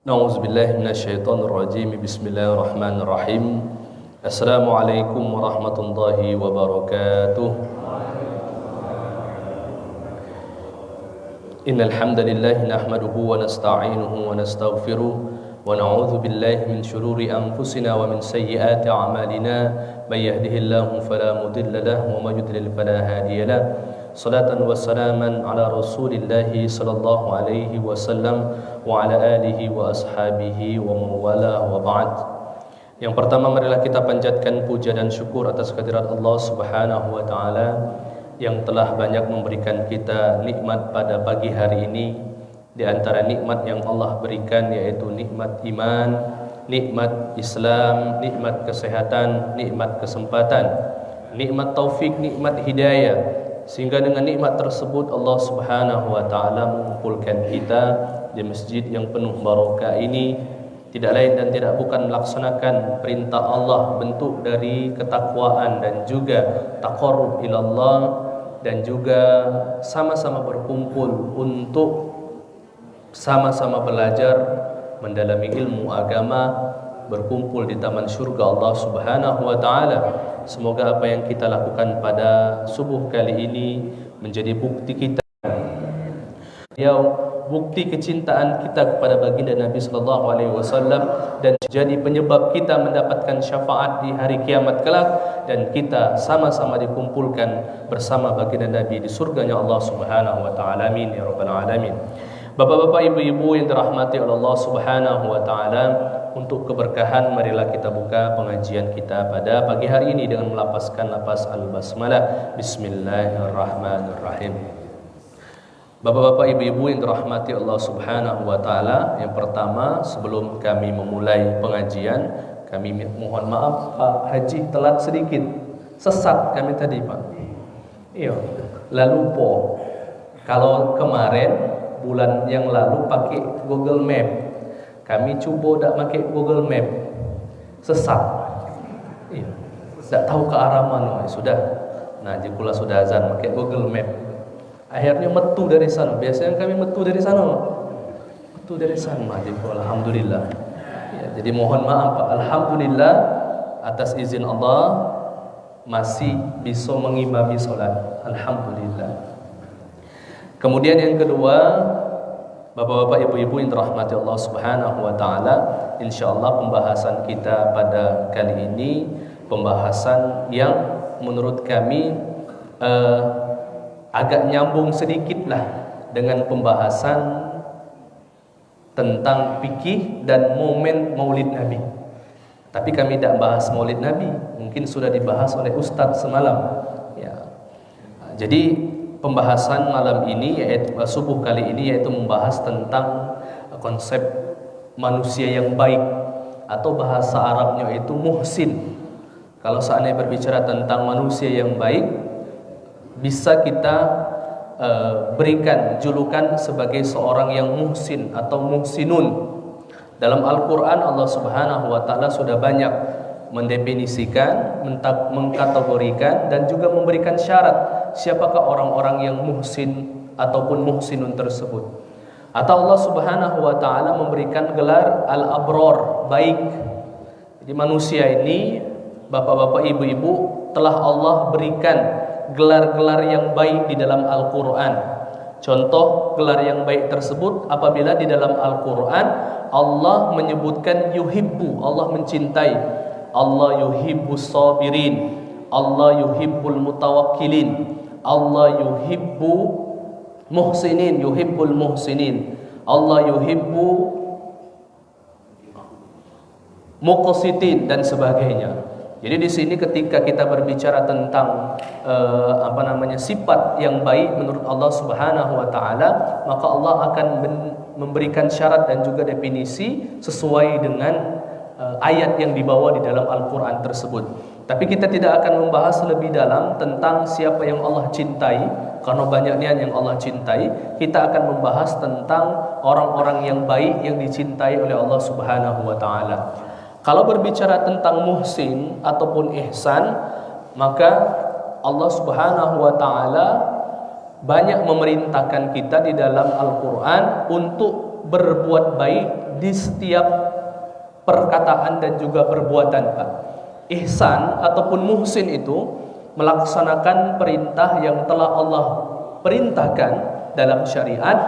Nauzubillahi minasyaitonir rajim. Bismillahirrahmanirrahim. Assalamualaikum warahmatullahi wabarakatuh. Innal hamdalillah nahmaduhu wa nasta'inuhu wa nastaghfiruh wa na'udzu billahi min shururi anfusina wa min sayyiati a'malina. May yahdihillahu fala mudilla lahu wa may yudlil fala hadiya lahu. Salatan wa salaman ala Rasulillah sallallahu alaihi wasallam wa ala alihi wa ashabihi wa mawala wa ba'd. Yang pertama, marilah kita panjatkan puja dan syukur atas kehadirat Allah Subhanahu wa taala yang telah banyak memberikan kita nikmat pada pagi hari ini. Di antara nikmat yang Allah berikan yaitu nikmat iman, nikmat Islam, nikmat kesehatan, nikmat kesempatan, nikmat taufik, nikmat hidayah. Sehingga dengan nikmat tersebut Allah Subhanahu wa taala mengumpulkan kita di masjid yang penuh barokah ini, tidak lain dan tidak bukan melaksanakan perintah Allah, bentuk dari ketakwaan dan juga taqarrub ilallah, dan juga sama-sama berkumpul untuk sama-sama belajar mendalami ilmu agama, berkumpul di taman surga Allah Subhanahu wa taala. Semoga apa yang kita lakukan pada subuh kali ini menjadi bukti kita, bukti kecintaan kita kepada baginda Nabi sallallahu alaihi wasallam, dan jadi penyebab kita mendapatkan syafaat di hari kiamat kelak, dan kita sama-sama dikumpulkan bersama baginda Nabi di surganya Allah Subhanahu wa taala. Amin ya rabbal alamin. Bapak-bapak, ibu-ibu yang dirahmati oleh Allah Subhanahu wa taala, untuk keberkahan marilah kita buka pengajian kita pada pagi hari ini dengan melafazkan lafaz al-basmalah. Bismillahirrahmanirrahim. Bapak-bapak, ibu-ibu yang dirahmati Allah Subhanahu wa taala, yang pertama sebelum kami memulai pengajian, kami mohon maaf Pak Haji telat sedikit. Sesat kami tadi, Pak. Iya, lalu po. Kalau kemarin bulan yang lalu pakai Google Map, kami coba tak pakai Google Map, sesat. Iya, tak tahu ke arah mana. Sudah, nah jika sudah azan pakai Google Map, akhirnya metu dari sana. Biasanya kami metu dari sana, metu dari sana. Jadi alhamdulillah. Ya, jadi mohon maaf Pak. Alhamdulillah atas izin Allah masih bisa mengimami solat. Alhamdulillah. Kemudian yang kedua, bapak-bapak, ibu-ibu yang dirahmati Allah Subhanahu wa taala, insyaallah pembahasan kita pada kali ini pembahasan yang menurut kami agak nyambung sedikitlah dengan pembahasan tentang fikih dan momen Maulid Nabi. Tapi kami tidak bahas Maulid Nabi, mungkin sudah dibahas oleh Ustadz semalam. Ya. Jadi pembahasan malam ini, yaitu subuh kali ini, yaitu membahas tentang konsep manusia yang baik, atau bahasa Arabnya itu muhsin. Kalau seandainya berbicara tentang manusia yang baik, bisa kita berikan julukan sebagai seorang yang muhsin atau muhsinun. Dalam Al-Quran Allah Subhanahu wa ta'ala sudah banyak mendefinisikan, mengkategorikan, dan juga memberikan syarat siapakah orang-orang yang muhsin ataupun muhsinun tersebut. Atau Allah Subhanahu wa ta'ala memberikan gelar al-abror, baik. Jadi manusia ini, bapak-bapak, ibu-ibu, telah Allah berikan gelar-gelar yang baik di dalam Al-Quran. Contoh gelar yang baik tersebut apabila di dalam Al-Quran Allah menyebutkan yuhibbu, Allah mencintai, Allah yuhibbus sabirin, Allah yuhibbul mutawakkilin, Allah yuhibbu muhsinin, yuhibbul muhsinin, Allah yuhibbu muqsitin, dan sebagainya. Jadi di sini ketika kita berbicara tentang sifat yang baik menurut Allah Subhanahu wa taala, maka Allah akan memberikan syarat dan juga definisi sesuai dengan ayat yang dibawa di dalam Al-Quran tersebut. Tapi kita tidak akan membahas lebih dalam tentang siapa yang Allah cintai, karena banyaknya yang Allah cintai. Kita akan membahas tentang orang-orang yang baik yang dicintai oleh Allah Subhanahu wa taala. Kalau berbicara tentang muhsin ataupun ihsan, maka Allah Subhanahu wa taala banyak memerintahkan kita di dalam Al-Quran untuk berbuat baik di setiap perkataan dan juga perbuatan, Pak. Ihsan ataupun muhsin itu melaksanakan perintah yang telah Allah perintahkan dalam syariat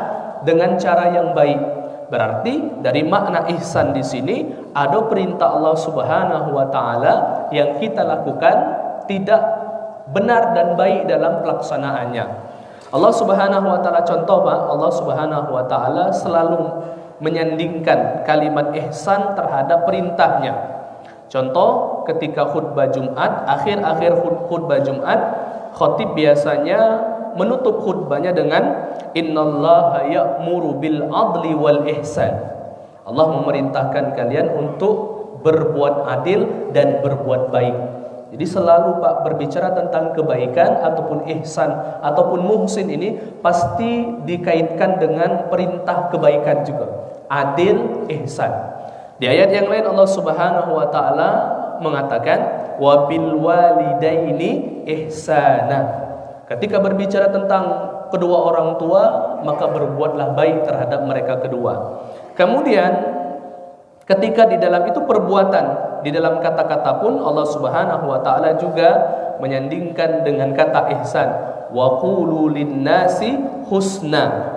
dengan cara yang baik. Berarti dari makna ihsan di sini ada perintah Allah Subhanahu wa taala yang kita lakukan tidak benar dan baik dalam pelaksanaannya. Allah Subhanahu wa taala, contoh Pak, Allah Subhanahu wa taala selalu menyandingkan kalimat ihsan terhadap perintahnya. Contoh ketika khutbah Jumat, akhir-akhir khutbah Jumat, khatib biasanya menutup khutbahnya dengan innallaha ya'muru bil adli wal ihsan. Allah memerintahkan kalian untuk berbuat adil dan berbuat baik. Jadi selalu Pak berbicara tentang kebaikan ataupun ihsan ataupun muhsin ini pasti dikaitkan dengan perintah kebaikan juga. Adil, ihsan. Di ayat yang lain Allah Subhanahu wa taala mengatakan wa bil walidaini ihsana. Ketika berbicara tentang kedua orang tua, maka berbuatlah baik terhadap mereka kedua. Kemudian ketika di dalam itu perbuatan, di dalam kata-kata pun Allah Subhanahu wa taala juga menyandingkan dengan kata ihsan. Wa qulu lin-nasi husna.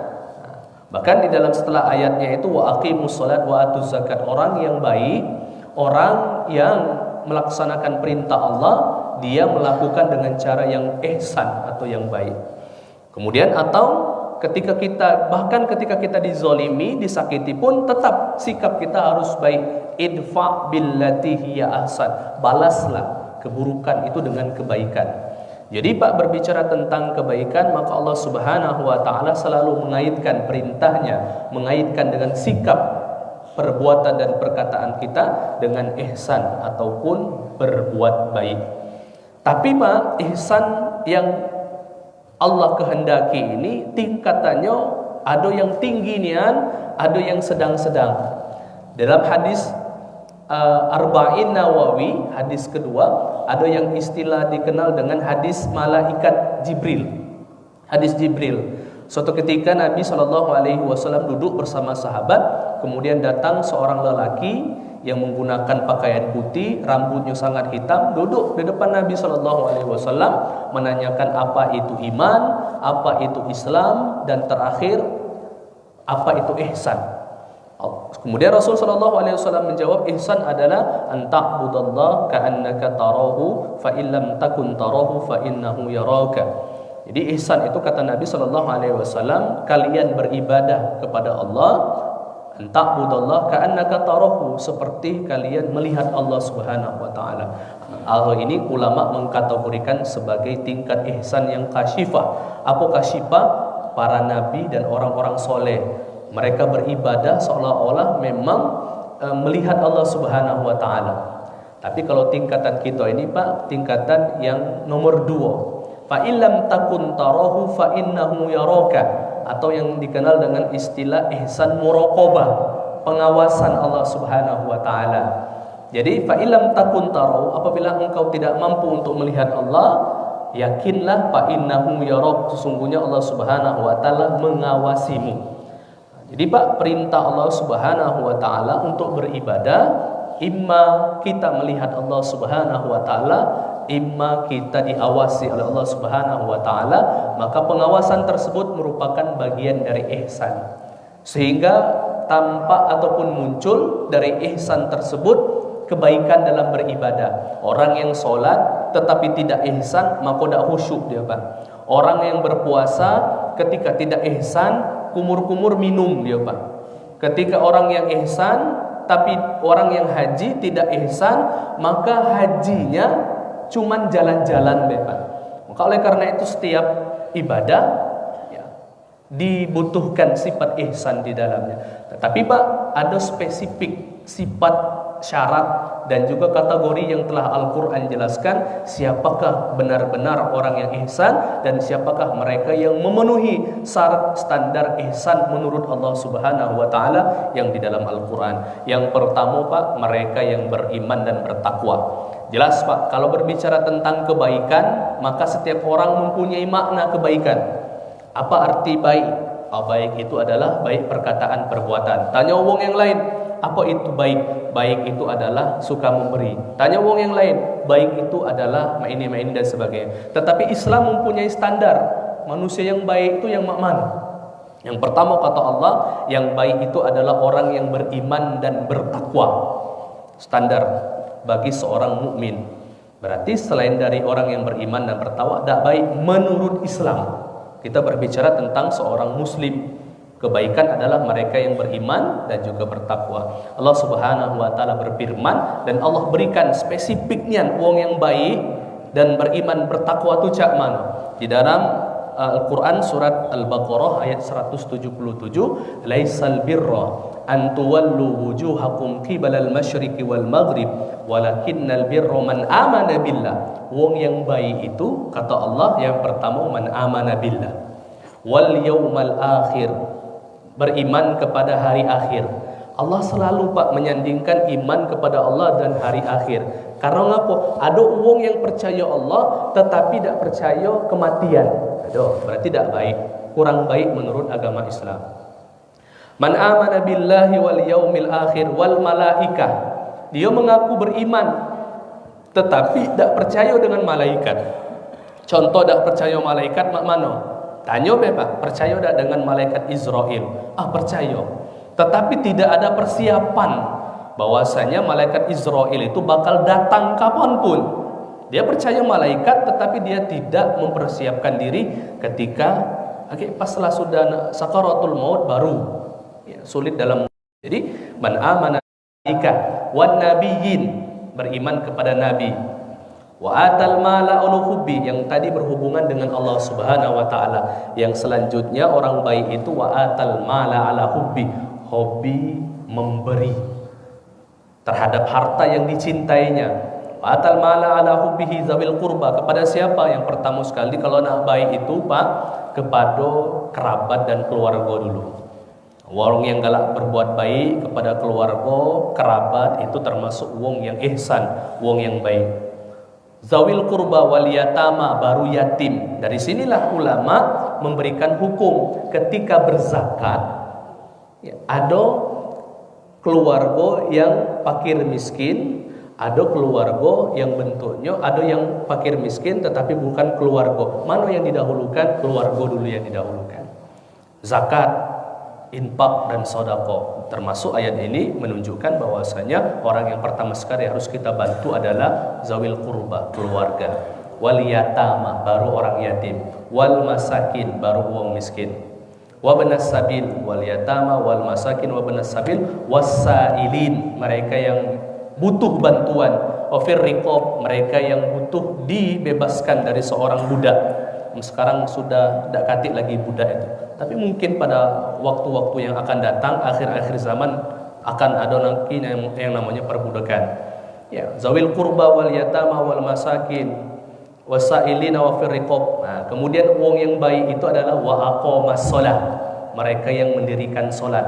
Bahkan di dalam setelah ayatnya itu wa aqimus shalat wa atuz zakat, orang yang baik, orang yang melaksanakan perintah Allah, dia melakukan dengan cara yang ihsan atau yang baik. Kemudian atau ketika kita dizolimi, disakiti pun tetap sikap kita harus baik. Idfa billati hiya ahsan, balaslah keburukan itu dengan kebaikan. Jadi Pak berbicara tentang kebaikan, maka Allah Subhanahu wa taala selalu mengaitkan perintahnya, mengaitkan dengan sikap, perbuatan dan perkataan kita dengan ihsan ataupun berbuat baik. Tapi Pak, ihsan yang Allah kehendaki ini tingkatannya ada yang tinggi nian, ada yang sedang-sedang. Dalam hadis Arba'in Nawawi, hadis kedua, ada yang istilah dikenal dengan hadis malaikat Jibril. Hadis Jibril. Suatu ketika Nabi SAW duduk bersama sahabat, kemudian datang seorang lelaki yang menggunakan pakaian putih, rambutnya sangat hitam, duduk di depan Nabi SAW, menanyakan apa itu iman, apa itu Islam, dan terakhir apa itu ihsan. Kemudian Rasul SAW menjawab, ihsan adalah anta'budallah ka'annaka tarahu fa illam takun tarahu fa innahu yaraka. Jadi ihsan itu kata Nabi SAW, kalian beribadah kepada Allah, anta'budallah ka'annaka tarahu, seperti kalian melihat Allah Subhanahu wa taala. Hal ini ulama mengkategorikan sebagai tingkat ihsan yang kasyifah. Apa kasyifah? Para nabi dan orang-orang soleh, mereka beribadah seolah-olah memang melihat Allah Subhanahu wa taala. Tapi kalau tingkatan kita ini Pak, tingkatan yang nomor 2. Fa illam takun tarahu fa innahu yaraka, atau yang dikenal dengan istilah ihsan muraqabah, pengawasan Allah Subhanahu wa taala. Jadi fa illam takun tarahu, apabila engkau tidak mampu untuk melihat Allah, yakinlah fa innahu yarak, sesungguhnya Allah Subhanahu wa taala mengawasimu. Jadi Pak, perintah Allah Subhanahu wa taala untuk beribadah, imma kita melihat Allah Subhanahu wa taala, imma kita diawasi oleh Allah Subhanahu wa taala, maka pengawasan tersebut merupakan bagian dari ihsan. Sehingga tampak ataupun muncul dari ihsan tersebut kebaikan dalam beribadah. Orang yang sholat tetapi tidak ihsan, maka tidak khusyuk dia Pak. Orang yang berpuasa ketika tidak ihsan, kumur-kumur minum dia Pak. Ketika orang yang ihsan tapi orang yang haji tidak ihsan, maka hajinya cuman jalan-jalan Pak. Maka oleh karena itu setiap ibadah ya, dibutuhkan sifat ihsan di dalamnya. Tetapi Pak, ada spesifik sifat, syarat dan juga kategori yang telah Al-Quran jelaskan siapakah benar-benar orang yang ihsan dan siapakah mereka yang memenuhi syarat standar ihsan menurut Allah Subhanahu wa taala yang di dalam Al-Quran. Yang pertama Pak, mereka yang beriman dan bertakwa. Jelas Pak, kalau berbicara tentang kebaikan, maka setiap orang mempunyai makna kebaikan. Apa arti baik? baik itu adalah baik perkataan perbuatan. Tanya wong yang lain, apa itu baik? Baik itu adalah suka memberi. Tanya wong yang lain, baik itu adalah maini dan sebagainya. Tetapi Islam mempunyai standar. Manusia yang baik itu yang mana? Yang pertama kata Allah, yang baik itu adalah orang yang beriman dan bertakwa. Standar bagi seorang mukmin. Berarti selain dari orang yang beriman dan bertakwa, tidak baik menurut Islam. Kita berbicara tentang seorang muslim. Kebaikan adalah mereka yang beriman dan juga bertakwa. Allah Subhanahu wa taala berfirman dan Allah berikan spesifiknya wong yang baik dan beriman bertakwa itu cak mana? Di dalam Al-Quran surat Al-Baqarah ayat 177, laisal birra an tuwallu wujuhakum qibalal masyriqi wal maghrib walakinnal birra man amana billah. Wong yang baik itu kata Allah yang pertama man amana billah wal yaumal akhir, beriman kepada hari akhir. Allah selalu Pak menyandingkan iman kepada Allah dan hari akhir. Karena apa? Ada wong yang percaya Allah tetapi tidak percaya kematian. Aduh, berarti tidak baik, kurang baik menurut agama Islam. Man amana billahi wal yaumil akhir wal malaikah. Dia mengaku beriman tetapi tidak percaya dengan malaikat. Contoh tidak percaya malaikat mak mano? Tanya Bapak, percaya tidak dengan malaikat Israel? Percaya. Tetapi tidak ada persiapan bahwasanya malaikat Israel itu bakal datang kapanpun. Dia percaya malaikat tetapi dia tidak mempersiapkan diri ketika pas sudah sakaratul maut baru sulit dalam. Jadi man amana malaika wan nabiyyin, beriman kepada nabi, wa atal mala uluhubbi, yang tadi berhubungan dengan Allah Subhanahu wa taala. Yang selanjutnya orang baik itu wa atal mala ala hubbi, hobi memberi terhadap harta yang dicintainya. Atal mala ala hubbihi zawil qurba, kepada siapa? Yang pertama sekali kalau nak baik itu Pak, kepada kerabat dan keluarga dulu. Orang yang galak berbuat baik kepada keluarga, kerabat itu termasuk wong yang ihsan, wong yang baik. Zawil qurba wal yatama, baru yatim. Dari sinilah ulama memberikan hukum ketika berzakat. Ada keluarga yang fakir miskin, ada keluarga yang bentuknya ada yang fakir miskin tetapi bukan keluarga. Mana yang didahulukan? Keluarga dulu yang didahulukan. Zakat, infak dan sedekah. Termasuk ayat ini menunjukkan bahwasanya orang yang pertama sekali harus kita bantu adalah zawil qurba, keluarga. Wal yatama, baru orang yatim. Wal masakin, baru wong miskin. Wa banas sabil, wal yatama wal masakin wa banas sabil wasailin, mereka yang butuh bantuan. Wafir riqab, mereka yang butuh dibebaskan dari seorang budak. Sekarang sudah tidak katik lagi budak itu, tapi mungkin pada waktu-waktu yang akan datang, akhir-akhir zaman akan ada nanti yang namanya perbudakan. Ya, zawil qurba wal yatama wal masakin wasailina wafir riqab. Nah, kemudian wong yang baik itu adalah wa aqamas shalah, mereka yang mendirikan salat.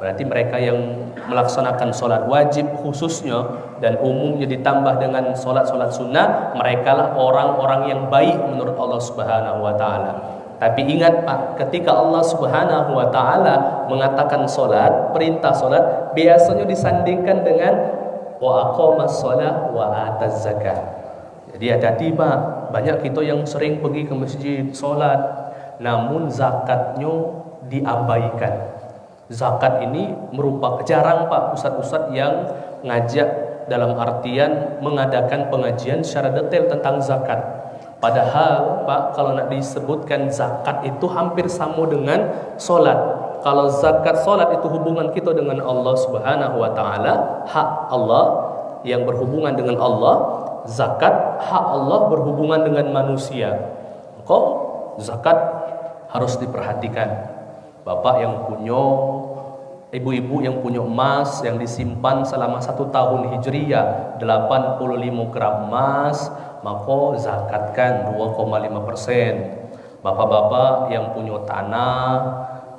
Berarti mereka yang melaksanakan solat wajib khususnya dan umumnya ditambah dengan solat-solat sunnah, mereka lah orang-orang yang baik menurut Allah Subhanahu wa taala. Tapi ingat Pak, ketika Allah Subhanahu wa taala mengatakan solat, perintah solat, biasanya disandingkan dengan wa aqamas shalah wa ataz zakah. Jadi hati-hati Pak, banyak kita yang sering pergi ke masjid solat, namun zakatnya diabaikan. Zakat ini merupakan jarang Pak ustadz-ustadz yang ngajak dalam artian mengadakan pengajian secara detail tentang zakat. Padahal Pak, kalau nak disebutkan zakat itu hampir sama dengan solat. Kalau zakat solat itu hubungan kita dengan Allah Subhanahu wa taala, hak Allah yang berhubungan dengan Allah. Zakat hak Allah berhubungan dengan manusia. Kok zakat harus diperhatikan. Bapak yang punya, ibu-ibu yang punya emas yang disimpan selama 1 tahun hijriyah 85 gram emas, maka zakatkan 2,5%. Bapak-bapak yang punya tanah,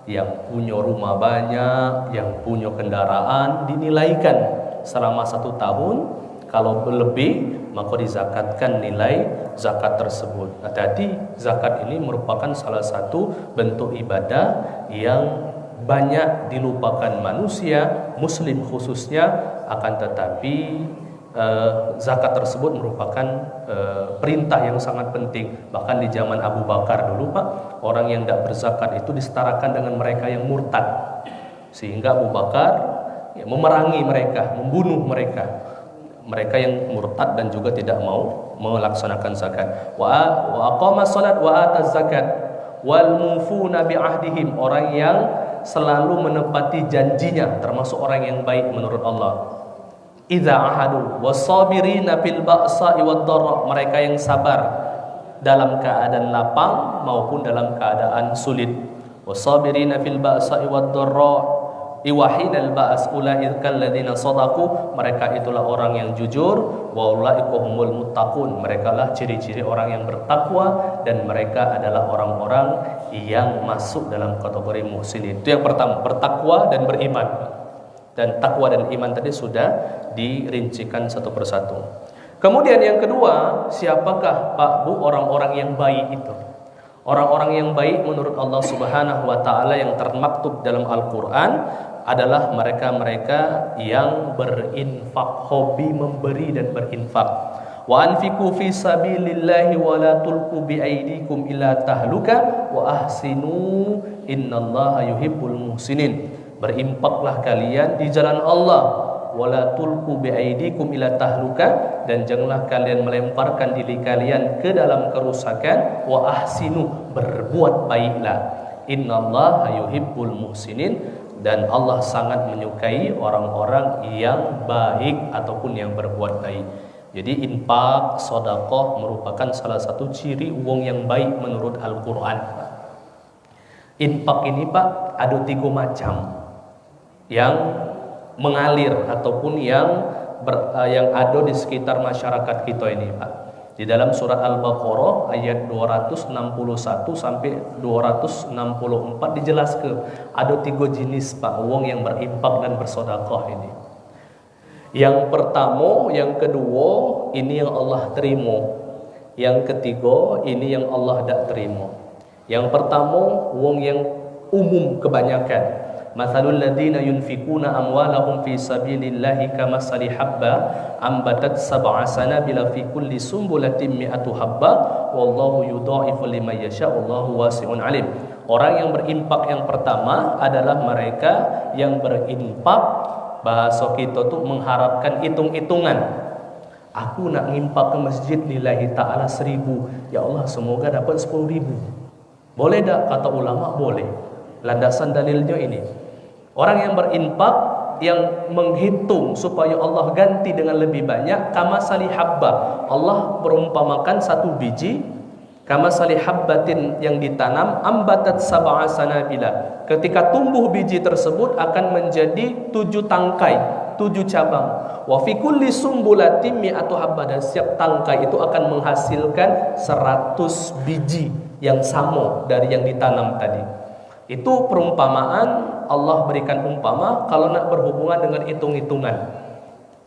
yang punya rumah banyak, yang punya kendaraan, dinilaikan selama 1 tahun. Kalau lebih maka dizakatkan nilai zakat tersebut. Hati-hati, zakat ini merupakan salah satu bentuk ibadah yang banyak dilupakan manusia, muslim khususnya, akan tetapi zakat tersebut merupakan perintah yang sangat penting. Bahkan di zaman Abu Bakar dulu Pak, orang yang tidak berzakat itu disetarakan dengan mereka yang murtad, sehingga Abu Bakar memerangi mereka, membunuh mereka yang murtad dan juga tidak mau melaksanakan zakat. Wa aqama salat wa ataz zakat wal mufuna bi ahdihim, orang yang selalu menepati janjinya, termasuk orang yang baik menurut Allah. Idza ahadu wasabirina fil ba'sa'i wad dharra, mereka yang sabar dalam keadaan lapang maupun dalam keadaan sulit. Wasabirina fil ba'sa'i wad dharra iwahinal ba's ulaikal ladzina shadaqu, mereka itulah orang yang jujur. Wa ulaika humul muttaqun, mereka lah ciri-ciri orang yang bertakwa, dan mereka adalah orang-orang yang masuk dalam kategori muhsinin. Itu yang pertama, bertakwa dan beriman. Dan takwa dan iman tadi sudah dirincikan satu persatu. Kemudian yang kedua, siapakah Pak Bu orang-orang yang baik itu? Orang-orang yang baik menurut Allah Subhanahu wa taala yang termaktub dalam Al-Qur'an adalah mereka-mereka yang berinfak, hobi memberi dan berinfak. Wa anfiqu fi sabilillahi wa la tulqu bi aydikum ila tahluka wa ahsinu innallaha yuhibbul muhsinin. Berinfaklah kalian di jalan Allah, wala tulqu biaidikum ila tahluka, dan janganlah kalian melemparkan diri kalian ke dalam kerusakan. Wa ahsinu, berbuat baiklah. Innallaha yuhibbul muhsinin, dan Allah sangat menyukai orang-orang yang baik ataupun yang berbuat baik. Jadi infak, sedekah merupakan salah satu ciri wong yang baik menurut Al-Qur'an. Infak ini Pak ada 3 macam yang mengalir ataupun yang ada di sekitar masyarakat kita ini Pak. Di dalam surat Al-Baqarah ayat 261 sampai 264 dijelaskan ada 3 jenis Pak wong yang berinfak dan bersedekah ini. Yang pertama, yang kedua ini yang Allah terima. Yang ketiga ini yang Allah tidak terima. Yang pertama wong yang umum kebanyakan. Mathalul ladzina yunfikuna amwalahum fi sabilillahi kamathali habba ambatat sab'a sanabila fi kulli sumbulatin mi'atu habba wallahu yudha'ifu liman yasha wallahu wasi'un alim. Orang yang berinfak yang pertama adalah mereka yang berinfak, bahasa kita tuh mengharapkan hitung-hitungan. Aku nak ngimpak ke masjid lillahi ta'ala 1000, ya Allah semoga dapat 10.000. Boleh tak? Kata ulama boleh. Landasan dalilnya ini, orang yang berinfak yang menghitung supaya Allah ganti dengan lebih banyak, kama salihabba, Allah perumpamakan satu biji, kama salihabbatin yang ditanam, ambatat sab'a sanabila, ketika tumbuh biji tersebut akan menjadi 7 tangkai, 7 cabang. Wa fi kulli sumbulatin mi'atu habba, dan setiap tangkai itu akan menghasilkan 100 biji yang sama dari yang ditanam tadi. Itu perumpamaan Allah berikan umpama kalau nak berhubungan dengan hitung-hitungan.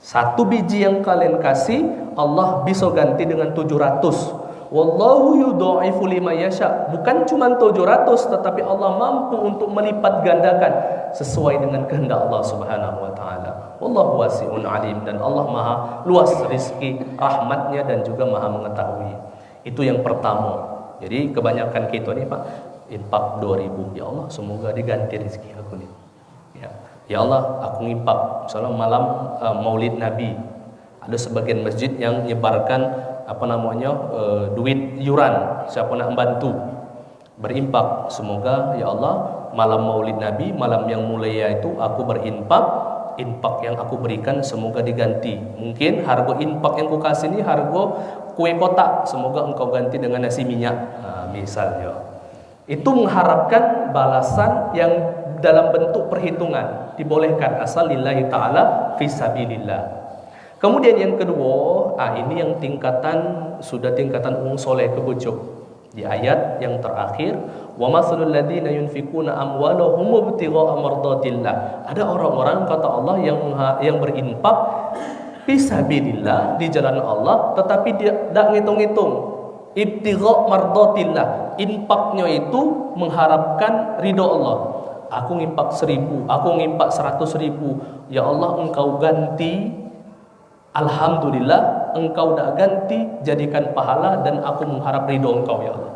1 biji yang kalian kasih Allah bisa ganti dengan 700. Wallahu yudha'ifu liman yasha. Bukan cuma 700 tetapi Allah mampu untuk melipat gandakan sesuai dengan kehendak Allah Subhanahu wa taala. Wallahu wasi'un alim, dan Allah Maha luas rezeki, rahmatnya, dan juga Maha mengetahui. Itu yang pertama. Jadi kebanyakan kita nih Pak infak 2.000, ya Allah semoga diganti rezeki aku nih. Ya Allah aku ngimpak misalnya malam Maulid Nabi, ada sebagian masjid yang nyebarkan duit yuran, siapa nak bantu berimpak, semoga ya Allah malam Maulid Nabi, malam yang mulia itu aku berinfak, infak yang aku berikan semoga diganti. Mungkin harga infak yang ku kasih ini harga kue kotak, semoga engkau ganti dengan nasi minyak, misalnya. Itu mengharapkan balasan yang dalam bentuk perhitungan, dibolehkan asal lillahi ta'ala fisabilillah. Kemudian yang kedua, ini yang sudah tingkatan soleh ke bujuk. Di ayat yang terakhir, wa masalul ladzina yunfikuna amwalahum ibtigha'a mardatillah. Ada orang-orang kata Allah yang berinfak Fisabilillah, di jalan Allah, tetapi dia tidak ngitung-ngitung. Ibtigha mardatillah, infaknya itu mengharapkan ridho Allah. Aku ngimpak 1000, aku ngimpak 100.000. Ya Allah, engkau ganti. Alhamdulillah, engkau dah ganti, jadikan pahala, dan aku mengharap ridho engkau ya Allah.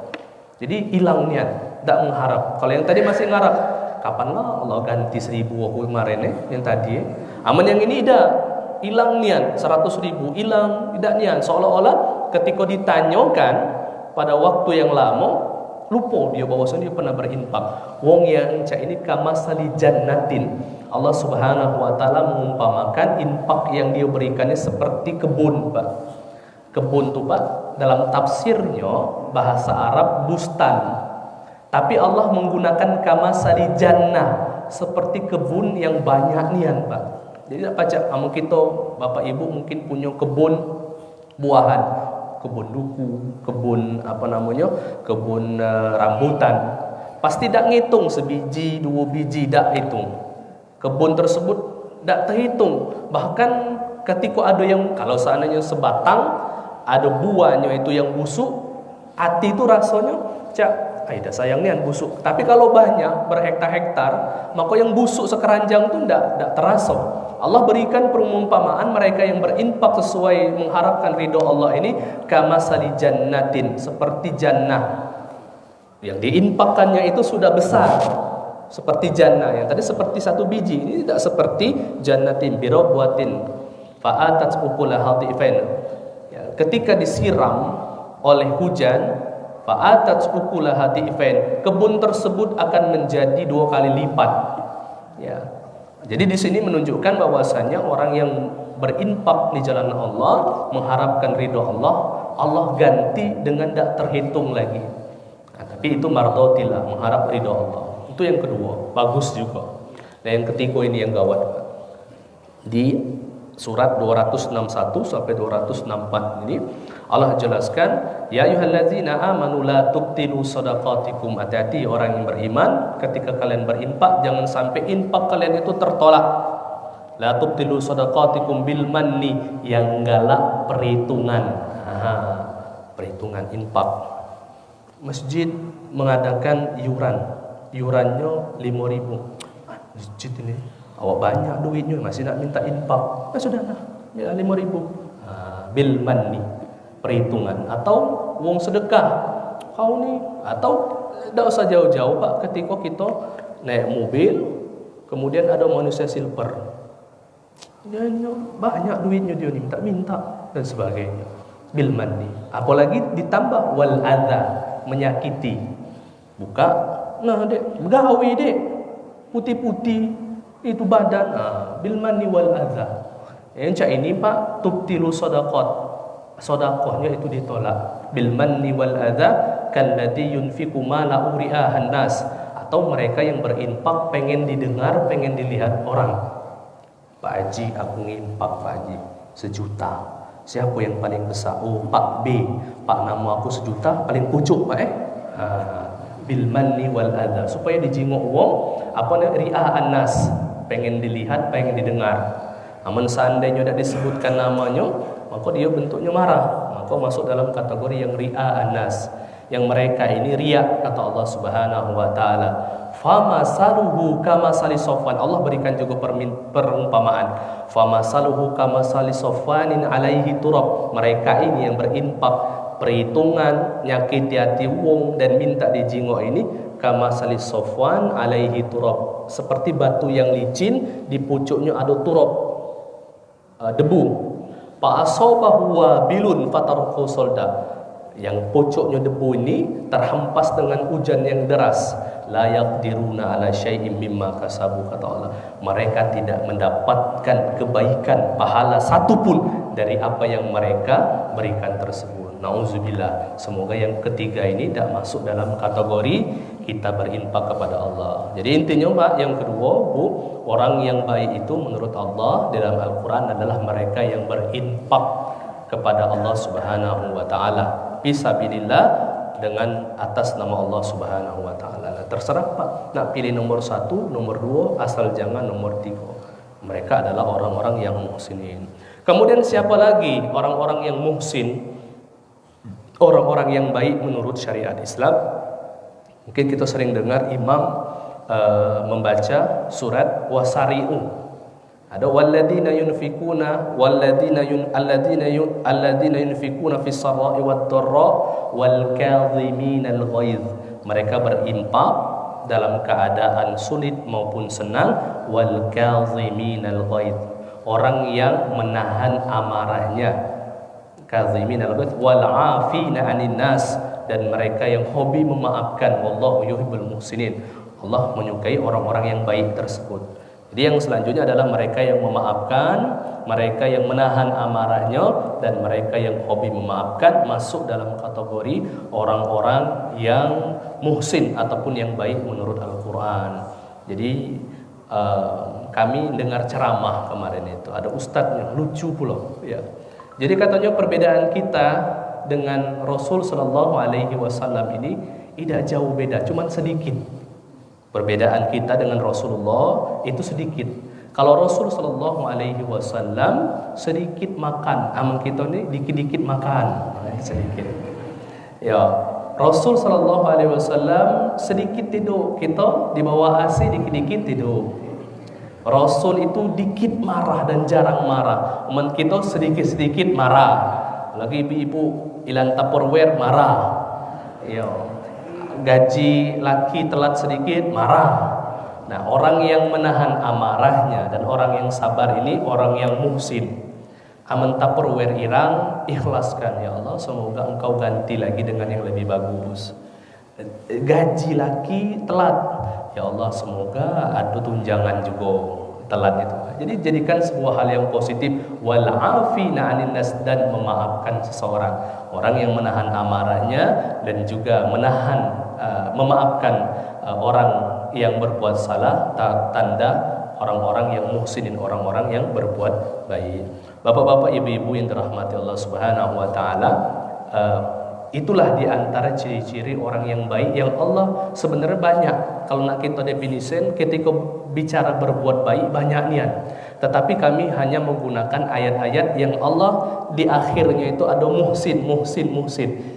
Jadi hilang niat, tak mengharap. Kalau yang tadi masih ngarap, kapan lah Allah ganti 1000 aku kemarin yang tadi. Aman yang ini dah hilang niat, 100.000 hilang, tidak niat. Seolah-olah ketika ditanyakan pada waktu yang lama, lupa dia bahwasanya dia pernah berinfak. Wong yang cak ini kamasali jannatin. Allah Subhanahu wa taala mengumpamakan infak yang dia berikannya seperti kebun, Pak. Kebun tuh, Pak, dalam tafsirnya bahasa Arab bustan. Tapi Allah menggunakan kamasali jannah, seperti kebun yang banyak nian, Pak. Jadi apa cak? Kamu kita, bapak ibu mungkin punya kebun buahan, kebun duku, kebun kebun rambutan. Pasti tak ngitung sebiji, 2 biji, tak hitung. Kebun tersebut tak terhitung. Bahkan ketika ada yang, kalau seandainya sebatang, ada buahnya itu yang busuk, hati itu rasanya cak, dah sayang nian busuk. Tapi kalau banyak berhektar-hektar, maka yang busuk sekeranjang itu tidak terasa. Allah berikan perumpamaan mereka yang berinfak sesuai mengharapkan ridho Allah ini kamasali jannatin, seperti jannah. Yang diinfakkannya itu sudah besar, seperti jannah. Yang tadi seperti 1 biji, ini tidak seperti jannatin birabwatin fa'atat ukulaha dhifain. Ya, ketika disiram oleh hujan, fa'atat ukulaha dhifain, kebun tersebut akan menjadi 2 kali lipat. Ya. Jadi di sini menunjukkan bahwasannya orang yang berinfak di jalan Allah, mengharapkan ridho Allah, Allah ganti dengan tidak terhitung lagi. Nah, tapi itu mardotillah, mengharap ridho Allah. Itu yang kedua, bagus juga. Dan yang ketiga ini yang gawat. Di surat 261 sampai 264 ini Allah jelaskan, ya ayyuhallazina amanu la tubtilu shadaqatikum. Hati-hati orang yang beriman, ketika kalian berinfak jangan sampai infak kalian itu tertolak. La tubtilu shadaqatikum bil manni, yang galak perhitungan. Perhitungan infak. Masjid mengadakan iurannya 5.000. Masjid ini awak banyak duitnya, masih nak minta infak. Sudahlah, ya 5.000. Bil manni, perhitungan. Atau wong sedekah kau ni, atau tidak usah jauh-jauh Pak, ketika kita naik mobil kemudian ada manusia silver, dia banyak duitnya, dia ni minta dan sebagainya. Bil manni, apalagi ditambah wal adza, menyakiti. Buka, nah dek begawi dek, putih-putih itu badan, bil manni wal adza. Yang cak ini Pak, tubtilu sadaqat, sedekahnya itu ditolak. Bil manni wal adza kalladzi yunfiqu mala uri'ahan nas, atau mereka yang berinfak pengen didengar, pengen dilihat orang. Pak Haji, aku nginfak Pak Haji 1 juta. Siapa yang paling besar? Oh, Pak B. Pak, nama aku 1 juta, paling pucuk Pak bil manni wal adza, supaya dijingok wong, ri'ahan nas, pengen dilihat, pengen didengar. Namun seandainya tidak disebutkan namanya, maka dia bentuknya marah, maka masuk dalam kategori yang ri'a'an nas, yang mereka ini riya, kata Allah Subhanahu wa taala. Famasaluhu kamasali sofwan, Allah berikan juga perumpamaan. Famasaluhu kamasali sofwanin alaihi turab, mereka ini yang berinfak, perhitungan, nyakiti hati wong dan minta dijingok ini, kamasali sofwan alaihi turab, seperti batu yang licin, di pucuknya ada turab, debu. Fa'asabahu wabilun fatarku solda, yang pucuknya debu ini terhempas dengan hujan yang deras. La yaqdiruna ala syai'im mimma kasabu, kata Allah, mereka tidak mendapatkan kebaikan, pahala satupun dari apa yang mereka berikan tersebut. Nauzubillah, semoga yang ketiga ini tidak masuk dalam kategori kita berinfak kepada Allah. Jadi intinya Pak, yang kedua Bu, orang yang baik itu menurut Allah di dalam Al-Quran adalah mereka yang berinfak kepada Allah Subhanahu wa taala fisabilillah, dengan atas nama Allah Subhanahu wa taala. Terserah Pak, nak pilih nomor 1, nomor 2, asal jangan nomor 3. Mereka adalah orang-orang yang muhsinin. Kemudian siapa lagi orang-orang yang muhsin, orang-orang yang baik menurut syariat Islam? Mungkin kita sering dengar imam membaca surat wasari'u. Ada walladzina yunfikuna alladzina yunfikuna fis sarai wad dharra wal kadhiminal ghaidh. Mereka berinfak dalam keadaan sulit maupun senang, wal kadhiminal ghaidh. Orang yang menahan amarahnya, kadhiminal ghaidh, wal 'afina 'anil nas, dan mereka yang hobi memaafkan. Wallahu yuhibbul muhsinin. Allah menyukai orang-orang yang baik tersebut. Jadi yang selanjutnya adalah mereka yang memaafkan, mereka yang menahan amarahnya, dan mereka yang hobi memaafkan masuk dalam kategori orang-orang yang muhsin ataupun yang baik menurut Al-Quran. Jadi kami dengar ceramah kemarin itu, ada ustadznya lucu pula ya. Jadi katanya perbedaan kita dengan Rasul Shallallahu Alaihi Wasallam ini tidak jauh beda, cuman sedikit. Perbedaan kita dengan Rasulullah itu sedikit. Kalau Rasul Shallallahu Alaihi Wasallam sedikit makan, aman kita ini dikit-dikit makan, sedikit. Ya, Rasul Shallallahu Alaihi Wasallam sedikit tidur, kita di bawah AC dikit-dikit tidur. Rasul itu dikit marah dan jarang marah. Aman kita sedikit-sedikit marah. Lagi ibu-ibu ilan Tupperware marah. Ya. Gaji laki telat sedikit marah. Nah, orang yang menahan amarahnya dan orang yang sabar ini orang yang muhsin. Aman Tupperware irang, ikhlaskan ya Allah, semoga engkau ganti lagi dengan yang lebih bagus. Gaji laki telat, ya Allah semoga ada tunjangan juga telat itu. Jadi jadikan sebuah hal yang positif, wal 'afina 'anil nas, dan memaafkan seseorang, orang yang menahan amarahnya dan juga memaafkan orang yang berbuat salah, tanda orang-orang yang muhsinin, orang-orang yang berbuat baik. Bapak-bapak, ibu-ibu yang dirahmati Allah Subhanahu wa taala, itulah di antara ciri-ciri orang yang baik yang Allah sebenarnya banyak. Kalau nak kita definisikan, ketika bicara berbuat baik banyak niat. Tetapi kami hanya menggunakan ayat-ayat yang Allah di akhirnya itu ada muhsin.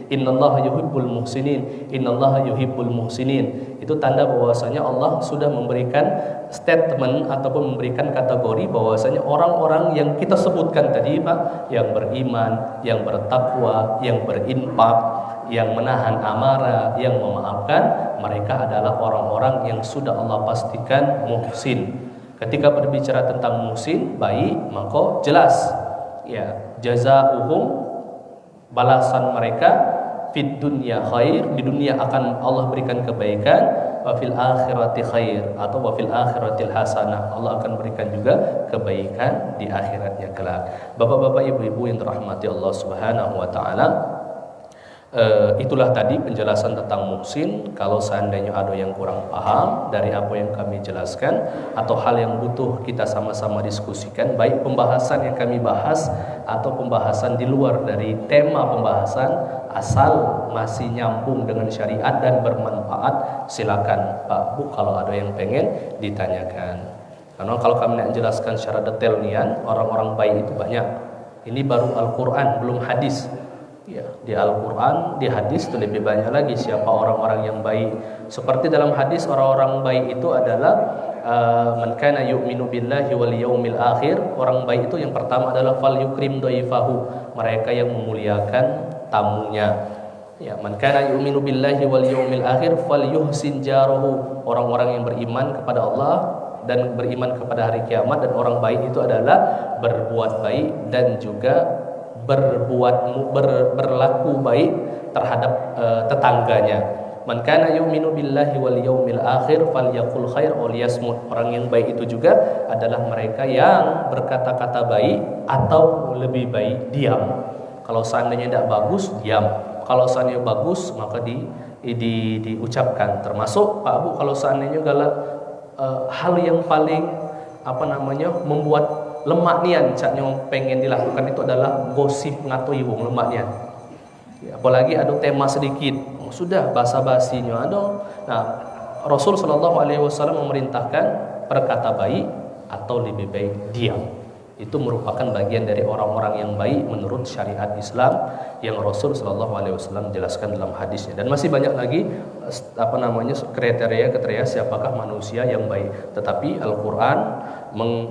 Innallaha yuhibbul muhsinin, innallaha yuhibbul muhsinin. Itu tanda bahwasanya Allah sudah memberikan statement ataupun memberikan kategori bahwasanya orang-orang yang kita sebutkan tadi, Pak, yang beriman, yang bertakwa, yang berinfak, yang menahan amarah, yang memaafkan, mereka adalah orang-orang yang sudah Allah pastikan muhsin. Ketika berbicara tentang muhsin, baik, maka jelas ya, jazaohum, balasan mereka fid dunya khair, di dunia akan Allah berikan kebaikan, wa fil akhirati khair, atau wa fil akhiratil hasanah, Allah akan berikan juga kebaikan di akhiratnya kelak. Bapak-bapak, ibu-ibu yang dirahmati Allah Subhanahu wa taala, itulah tadi penjelasan tentang muhsin. Kalau seandainya ada yang kurang paham dari apa yang kami jelaskan atau hal yang butuh kita sama-sama diskusikan, baik pembahasan yang kami bahas atau pembahasan di luar dari tema pembahasan, asal masih nyambung dengan syariat dan bermanfaat, silakan Pak Bu kalau ada yang pengen ditanyakan. Karena kalau kami nak jelaskan secara detail nian, orang-orang baik itu banyak. Ini baru Al-Quran, belum hadis. Ya, di Al-Quran, di hadis itu lebih banyak lagi siapa orang-orang yang baik. Seperti dalam hadis, orang-orang baik itu adalah man kana yu'minu billahi wal yaumil akhir. Orang baik itu yang pertama adalah fal yukrim dhaifahu, mereka yang memuliakan tamunya. Ya, man kana yu'minu billahi wal yaumil akhir fal yuhsin jarahu. Orang-orang yang beriman kepada Allah dan beriman kepada hari kiamat, dan orang baik itu adalah berbuat baik dan juga berlaku baik terhadap tetangganya. Man kana yu'minu billahi wal yaumil akhir falyaqul khair aw liyasmut. Orang yang baik itu juga adalah mereka yang berkata-kata baik atau lebih baik diam. Kalau seandainya tidak bagus, diam. Kalau seandainya bagus, maka diucapkan. Termasuk Pak Bu, kalau seandainya hal yang paling membuat lemak nian cak yang pengen dilakukan itu adalah gosip ngatoi wong lemak nian. Ya, apalagi ada tema sedikit, sudah basa-basinya ada. Nah, Rasul Shallallahu Alaihi Wasallam memerintahkan berkata baik atau lebih baik diam. itu merupakan bagian dari orang-orang yang baik menurut syariat Islam yang Rasul Shallallahu Alaihi Wasallam jelaskan dalam hadisnya. Dan masih banyak lagi kriteria siapakah manusia yang baik. Tetapi Al-Quran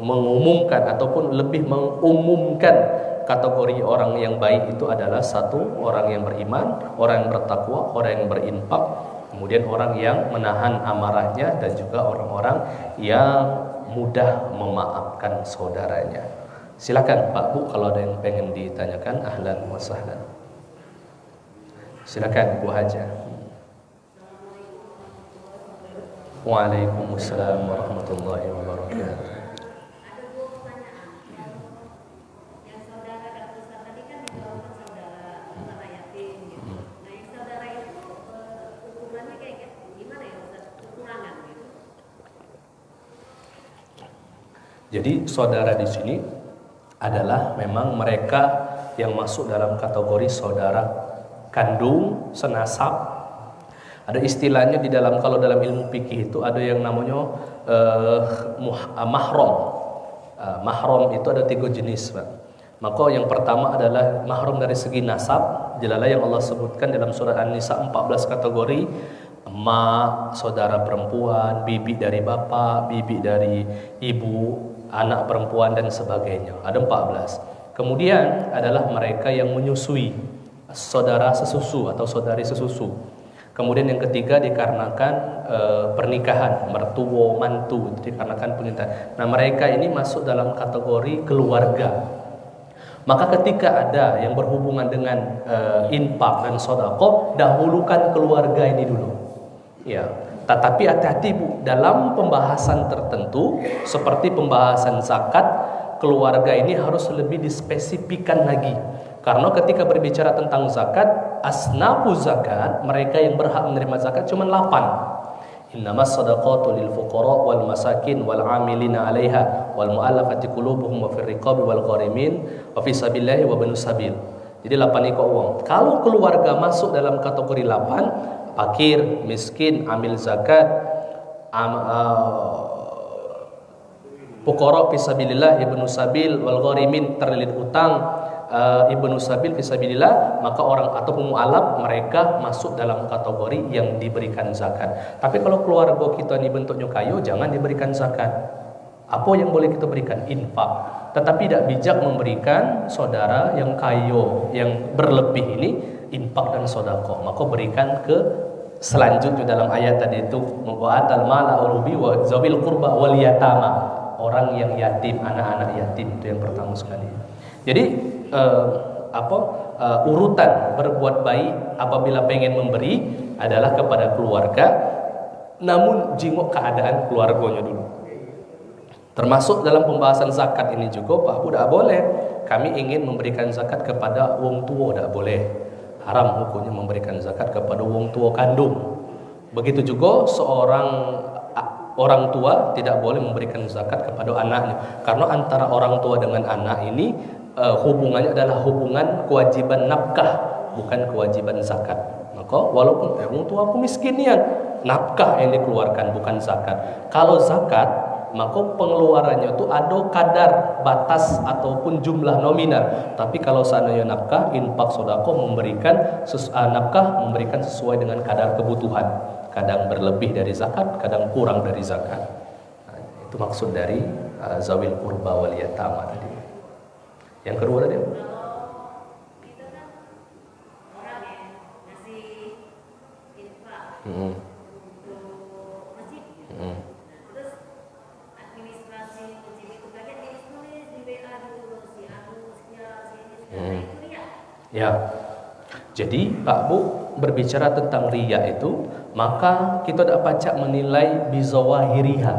mengumumkan ataupun lebih mengumumkan kategori orang yang baik itu adalah satu, orang yang beriman, orang yang bertakwa, orang yang berinfak, kemudian orang yang menahan amarahnya, dan juga orang-orang yang mudah memaafkan saudaranya. Silakan Pak Bu, kalau ada yang pengen ditanyakan, ahlan wa sahlan. Silakan Bu Haja. Waalaikumsalam warahmatullahi wabarakatuh. Jadi saudara di sini adalah memang mereka yang masuk dalam kategori saudara kandung, senasab. Ada istilahnya di dalam, kalau dalam ilmu fikih itu ada yang namanya mahram. Mahram itu ada 3 jenis, Pak. Maka yang pertama adalah mahram dari segi nasab, jelalah yang Allah sebutkan dalam surat An-Nisa 14 kategori. Emak, saudara perempuan, bibi dari bapak, bibi dari ibu, anak perempuan, dan sebagainya. Ada 14. Kemudian adalah mereka yang menyusui, saudara sesusu atau saudari sesusu. Kemudian yang ketiga dikarenakan pernikahan, mertua, mantu, itu dikarenakan pernikahan. Nah, mereka ini masuk dalam kategori keluarga. Maka ketika ada yang berhubungan dengan infak dan sedekah, dahulukan keluarga ini dulu. Ya. Tetapi hati-hati Bu, dalam pembahasan tertentu seperti pembahasan zakat, keluarga ini harus lebih dispesifikkan lagi. Karena ketika berbicara tentang zakat, asnafu zakat, mereka yang berhak menerima zakat cuma 8. Innamas shadaqatu lil fuqara wal masakin wal 'amilina 'alaiha wal mu'allafati qulubuhum wa fir riqabi wal gharimin wa fi sabilillahi wa binus sabil. Jadi 8 ekor uang. Kalau keluarga masuk dalam kategori 8, fakir, miskin, amil zakat, fuqara fi sabilillah, ibnu sabil wal gharimin, terlilit utang, ibnu sabil fi sabilillah, maka orang ataupun mu'alaf mereka masuk dalam kategori yang diberikan zakat. Tapi kalau keluarga kita ini bentuknya kayu, jangan diberikan zakat. Apa yang boleh kita berikan? Infak. Tetapi tidak bijak memberikan saudara yang kayu, yang berlebih ini infak dan sedekah. Maka berikan ke selanjutnya dalam ayat tadi itu, wa'atal mala urubi wa zawil qurba wal yatama, orang yang yatim, anak-anak yatim, itu yang pertama sekali. Jadi urutan berbuat baik apabila pengen memberi adalah kepada keluarga, namun jingok keadaan keluarganya dulu. Termasuk dalam pembahasan zakat ini juga Pak Bu, tidak boleh kami ingin memberikan zakat kepada wong tua, tidak boleh. Haram hukumnya memberikan zakat kepada wong tua kandung. Begitu juga seorang orang tua tidak boleh memberikan zakat kepada anaknya, karena antara orang tua dengan anak ini hubungannya adalah hubungan kewajiban nafkah, bukan kewajiban zakat. Maka walaupun wong tua aku miskin ya, nafkah yang dikeluarkan, bukan zakat. Kalau zakat, maka pengeluarannya itu ada kadar batas ataupun jumlah nominal. Tapi kalau seandainya nafkah, infak, sedekah, memberikan nafkah memberikan sesuai dengan kadar kebutuhan. Kadang berlebih dari zakat, kadang kurang dari zakat. Nah, itu maksud dari zawil qurba wal yatama tadi. Yang kedua tadi ya. Jadi Pak Bu, berbicara tentang riya itu, maka kita tidak pacak menilai bizawahiriha,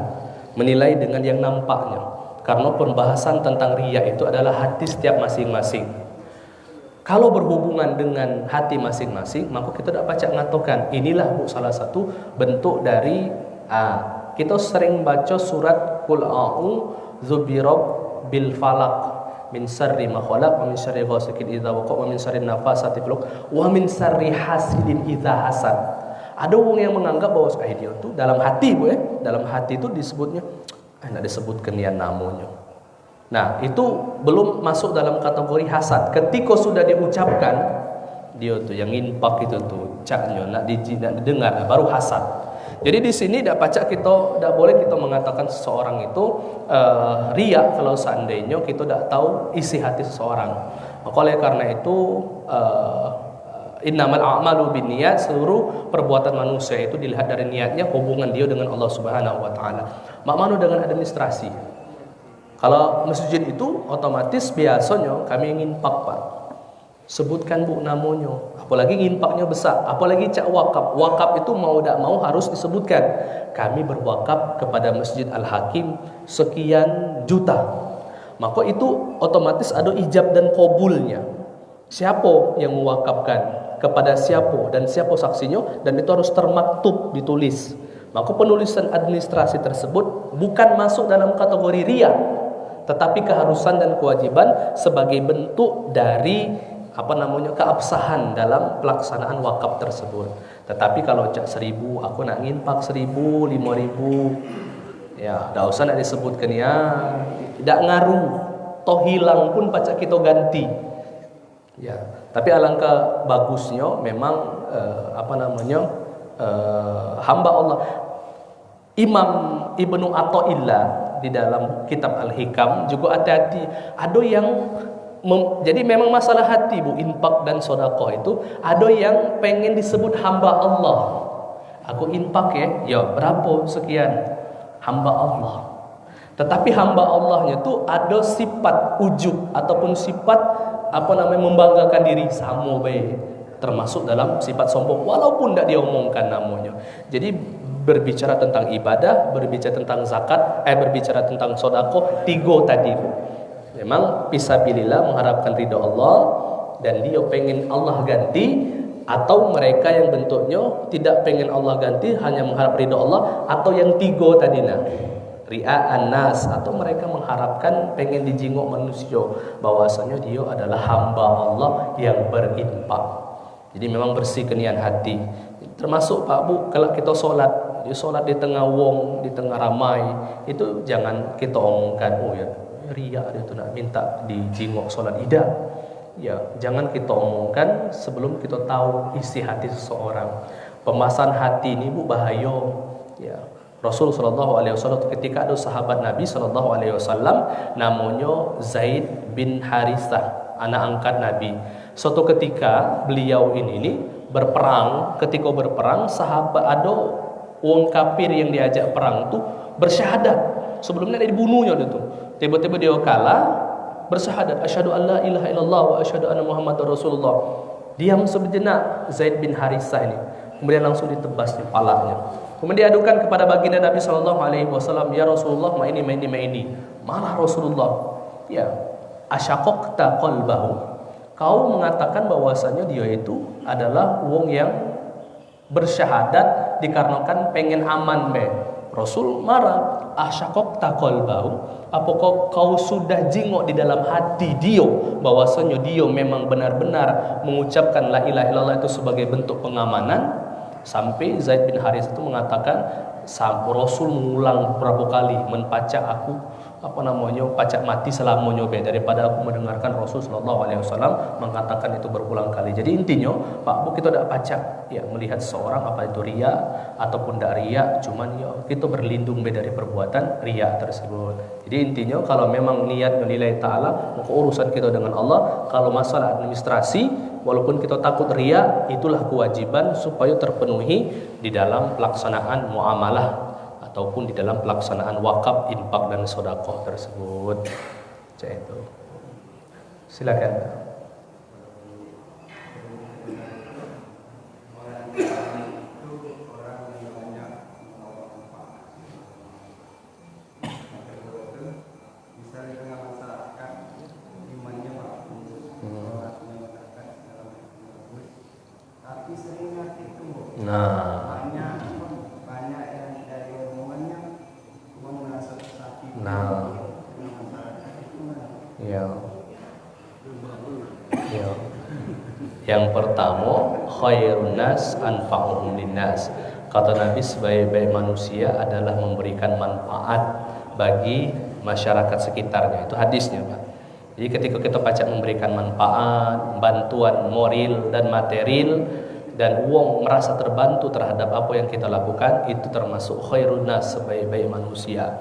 menilai dengan yang nampaknya. Karena pembahasan tentang riya itu adalah hati setiap masing-masing. Kalau berhubungan dengan hati masing-masing, maka kita tidak pacak ngatokan. Inilah Bu salah satu bentuk dari kita sering baca surat Qul a'udzu birabbil falaq min syarri ma khalaq wa min syarri ghasiqin idza waqa wa min syarri nafasati fil 'uqad wa min syarri hasidin idza hasad. Ada orang yang menganggap bahwa dia itu dalam hati Bu dalam hati itu disebutnya enggak disebutkan yang namanya. Nah, itu belum masuk dalam kategori hasad. Ketika sudah diucapkan, dia tuh yang infak itu tuh caknya nak didengar, baru hasad. Jadi di sini tidak boleh kita mengatakan seseorang itu riya kalau seandainya kita tidak tahu isi hati seseorang. Maka oleh karena itu innamal a'malu binniyat, seluruh perbuatan manusia itu dilihat dari niatnya, hubungan dia dengan Allah Subhanahu wa taala. Mak manu dengan administrasi. Kalau masjid itu otomatis biasanya kami ingin pak, sebutkan bu namanya, apalagi infaknya besar, apalagi cak wakaf itu mau tidak mau harus disebutkan, kami berwakaf kepada Masjid Al-Hakim sekian juta, maka itu otomatis ada ijab dan qabulnya, siapa yang mewakafkan, kepada siapa dan siapa saksinya, dan itu harus termaktub, ditulis. Maka penulisan administrasi tersebut bukan masuk dalam kategori riya, tetapi keharusan dan kewajiban sebagai bentuk dari keabsahan dalam pelaksanaan wakaf tersebut. Tetapi kalau cak 1.000, aku nak ngimpak 1.000, 5.000, ya dah usah nak disebutkan ya, tidak ngaruh, toh hilang pun pacak kita ganti. Ya, tapi alangkah bagusnya memang hamba Allah. Imam Ibnu Athaillah di dalam kitab Al-Hikam juga hati-hati. Ada yang jadi memang masalah hati bu, infak dan sedekah itu ada yang pengen disebut hamba Allah. Aku infak ya berapa sekian, hamba Allah. Tetapi hamba Allahnya itu ada sifat ujub ataupun sifat membanggakan diri sama baik, termasuk dalam sifat sombong walaupun tidak dia omongkan namanya. Jadi berbicara tentang ibadah, berbicara tentang zakat, berbicara tentang sedekah, tiga tadi bu. Memang fisabilillah mengharapkan ridha Allah dan dia pengen Allah ganti, atau mereka yang bentuknya tidak pengen Allah ganti, hanya mengharap ridha Allah, atau yang tiga tadi ria'an nas, atau mereka mengharapkan pengen dijingok manusia bahwasanya dia adalah hamba Allah yang berinfak. Jadi memang bersih kenian hati. Termasuk Pak Bu, kalau kita sholat di tengah wong, di tengah ramai, itu jangan kita omongkan, oh ya riya dia tu nak minta dijingok sholat ida. Ya, jangan kita omongkan sebelum kita tahu isi hati seseorang. Pemasan hati ini bu bahaya. Ya, Rasul sallallahu alaihi wasallam ketika ada sahabat Nabi sallallahu alaihi wasallam namanya Zaid bin Harithah, anak angkat Nabi. Suatu ketika beliau ini berperang, ketika berperang sahabat ada orang kafir yang diajak perang tu bersyahadat. Sebelumnya dia dibunuhnya itu. Tiba-tiba dia kalah, bersyahadat asyhadu alla ilaha illallah wa asyhadu anna muhammadar rasulullah. Diam sejenak Zaid bin Harithah ini. Kemudian langsung ditebas di kepalanya. Kemudian diadukan kepada baginda Nabi sallallahu alaihi wasallam, "Ya Rasulullah, ma ini. Malah Rasulullah, ya, asyaqaqta qalbahu." Kau mengatakan bahwasanya dia itu adalah wong yang bersyahadat dikarenakan pengen aman be. Rasul marah, asyaqaqta qalbahu, apakah kau sudah jingok di dalam hati dia bahwasanya dia memang benar-benar mengucapkan la ilaha illallah itu sebagai bentuk pengamanan? Sampai Zaid bin Harith itu mengatakan, Rasul mengulang berapa kali menpacak aku pacak mati selamanya daripada aku mendengarkan Rasul sallallahu alaihi wasallam mengatakan itu berulang kali. Jadi intinya Pak Bu, kita tidak pacak ya melihat seorang apa itu riya ataupun tidak riya, cuman ya kita berlindung dari perbuatan riya tersebut. Jadi intinya kalau memang niat lillahi taala, maka urusan kita dengan Allah. Kalau masalah administrasi, walaupun kita takut riya, itulah kewajiban supaya terpenuhi di dalam pelaksanaan muamalah ataupun di dalam pelaksanaan wakaf, infak dan sedekah tersebut. Itu. Silakan. Yang pertama, khairun nas anfa'uhum linnas. Kata Nabi, sebaik-baik manusia adalah memberikan manfaat bagi masyarakat sekitarnya. Itu hadisnya, Pak. Jadi ketika kita pacak memberikan manfaat, bantuan moral dan material, dan uang merasa terbantu terhadap apa yang kita lakukan, itu termasuk khairun nas, sebaik-baik manusia.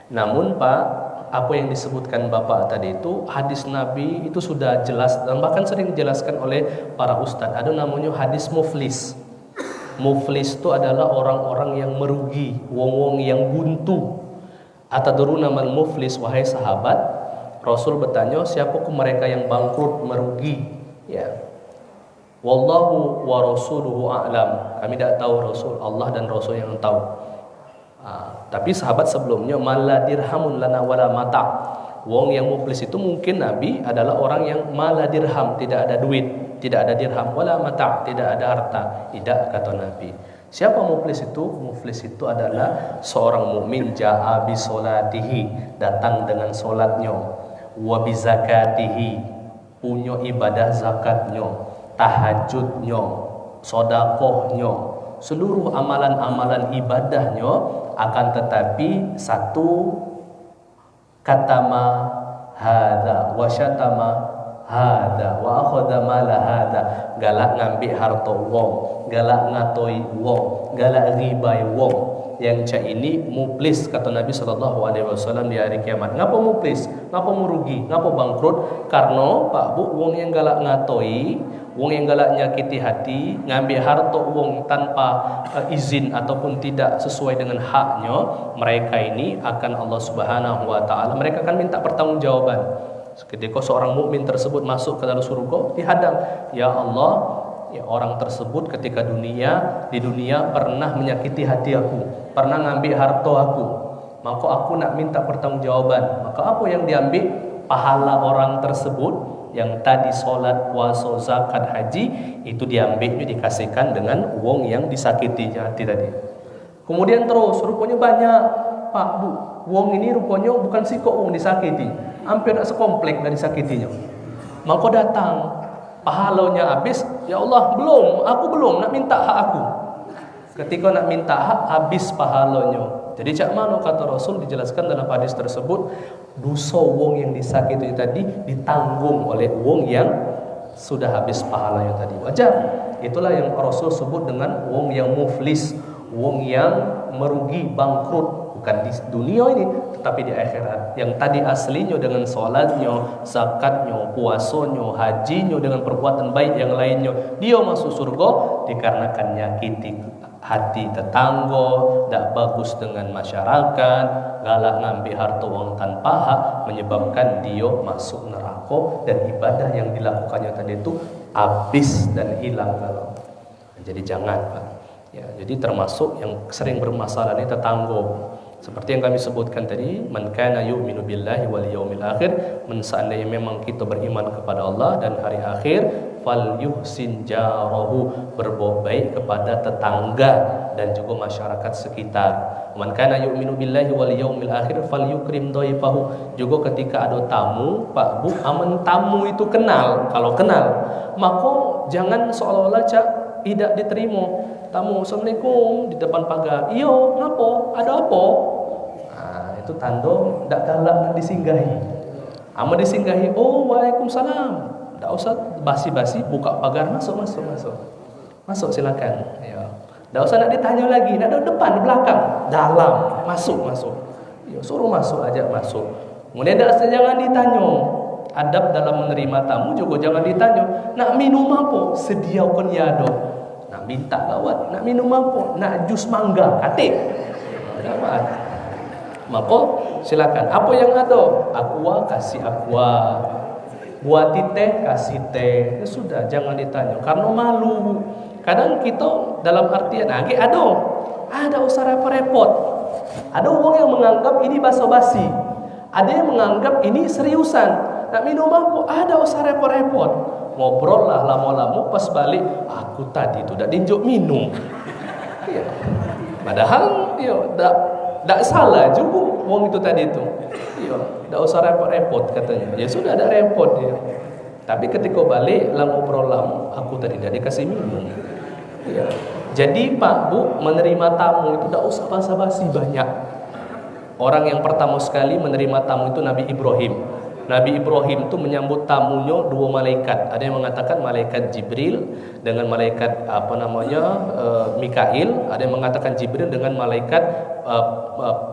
Namun Pak, apa yang disebutkan Bapak tadi itu hadis Nabi itu sudah jelas dan bahkan sering dijelaskan oleh para ustadz. Ada namanya hadis muflis. Muflis itu adalah orang-orang yang merugi, wong-wong yang buntu. Atadruna mal muflis, wahai sahabat? Rasul bertanya, siapakah mereka yang bangkrut, merugi? Ya. Wallahu wa rasuluhu a'lam. Kami tidak tahu, Rasul, Allah dan Rasul yang tahu. Tapi sahabat sebelumnya, mala dirhamun lana wala mata. Wong yang muflis itu mungkin Nabi adalah orang yang mala dirham, tidak ada duit, tidak ada dirham, wala mata, tidak ada harta. Tidak, kata Nabi. Siapa muflis itu? Muflis itu adalah seorang mukmin ja'a bi solatihi, datang dengan solatnya, wa bi zakatihi, punya ibadah zakatnya, tahajudnya, sodakohnya, seluruh amalan-amalan ibadahnya, akan tetapi satu katama hadza wa syatama hadza wa akhadha mala hadza, galak ngambil harta wong, galak ngatoi wong, galak ribai wong. Yang cak ini muflis, kata Nabi SAW di hari kiamat. Ngapa muflis? Ngapa merugi? Ngapa bangkrut? Karena Pak Bu, wong yang galak ngatoi, wong yang galak nyakiti hati, ngambil harta wong tanpa izin ataupun tidak sesuai dengan haknya, mereka ini akan Allah Subhanahu wa taala, mereka akan minta pertanggungjawaban. Ketika seorang mukmin tersebut masuk ke dalam surga, dihadang, ya Allah, ya orang tersebut ketika di dunia pernah menyakiti hati aku, pernah ngambil harta aku, maka aku nak minta pertanggungjawaban. Maka apa yang diambil? Pahala orang tersebut yang tadi sholat, puasa, zakat, haji, itu diambilnya dikasihkan dengan uang yang disakitinya hati tadi. Kemudian terus rupanya banyak, Pak Bu, uang ini rupanya bukan sikok uang disakiti, hampir nak sekomplek dari sakitinya. Maka datang, pahalanya habis, ya Allah aku belum nak minta hak aku. Ketika nak minta hak, habis pahalanya. Jadi cak mana kata Rasul dijelaskan dalam hadis tersebut, dosa wong yang disakiti tadi ditanggung oleh wong yang sudah habis pahalanya tadi. Wajar. Itulah yang Rasul sebut dengan wong yang muflis, wong yang merugi, bangkrut, bukan di dunia ini tetapi di akhirat. Yang tadi aslinya dengan salatnya, zakatnya, puasanya, hajinya, dengan perbuatan baik yang lainnya, dia masuk surga dikarenakan nyakiti hati tetangga, tidak bagus dengan masyarakat, galak ngambil harta wong tanpa hak, menyebabkan dia masuk neraka dan ibadah yang dilakukannya tadi itu habis dan hilang. Jadi jangan, Pak. Ya, jadi termasuk yang sering bermasalah ini tetangga. Seperti yang kami sebutkan tadi, man kana yu'minu billahi wal yaumil akhir, seandainya memang kita beriman kepada Allah dan hari akhir, fal yuhsin jarahu, berbuat baik kepada tetangga dan juga masyarakat sekitar. Man kana yu'minu billahi wal yaumil akhir fal yukrim dhaifahu. Juga ketika ada tamu, Pak Bu, aman tamu itu kenal, kalau kenal, maka jangan seolah-olah tidak diterima. Tamu, Assalamualaikum, di depan pagar. Iyo, ngapa? Ada apa? Nah, itu tanda tak galak nak disinggahi. Ama disinggahi, oh waalaikumsalam. Tak usah basi-basi, buka pagar, masuk. Masuk silakan. Ya. Tak usah nak ditanya lagi, nak ada depan, belakang, dalam, masuk. Ya, suruh masuk aja masuk. Kemudian jangan ditanya. Adab dalam menerima tamu juga jangan ditanya, nak minum apa? Sediakan ya ada. Nak minta lawat, nak minum apa? Nak jus mangga, katik. Maka silakan. Apa yang ada? Aqua, kasih aqua. Buat teh, kasih teh. Ya sudah, jangan ditanya. Karena malu. Kadang kita dalam artian, ada usah repot-repot. Ada orang yang menganggap ini basa-basi. Ada yang menganggap ini seriusan. Nak minum apa? Ada usah repot-repot. Ngobrol lah lama-lama, pas balik aku tadi tu dah dinjuk minum. Ya. Padahal tak salah juga wong itu tadi tu. Ya, tak usah repot-repot katanya. Ya sudah, ada repot dia. Tapi ketika balik lah ngobrol lama, aku tadi dah dikasih minum. Ya. Jadi Pak Bu, menerima tamu itu tak usah basa-basi banyak. Orang yang pertama sekali menerima tamu itu Nabi Ibrahim. Nabi Ibrahim itu menyambut tamunya dua malaikat. Ada yang mengatakan malaikat Jibril dengan malaikat Mikail. Ada yang mengatakan Jibril dengan malaikat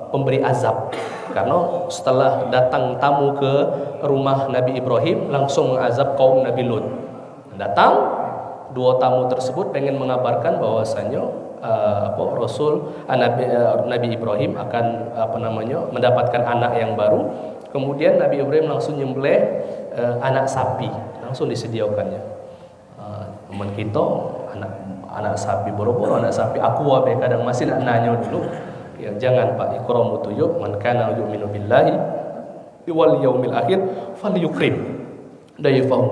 pemberi azab. Karena setelah datang tamu ke rumah Nabi Ibrahim, langsung mengazab kaum Nabi Lut. Datang dua tamu tersebut pengen mengabarkan bahwasanya Nabi Ibrahim akan mendapatkan anak yang baru. Kemudian Nabi Ibrahim langsung nyembelih anak sapi, langsung disediakannya. Teman kita anak sapi boro-boro anak sapi aku wae kadang masih nak nanya dulu. Ya jangan Pak, ikramu tuyub man kana yu'minu billahi wal yaumil akhir falyukrim.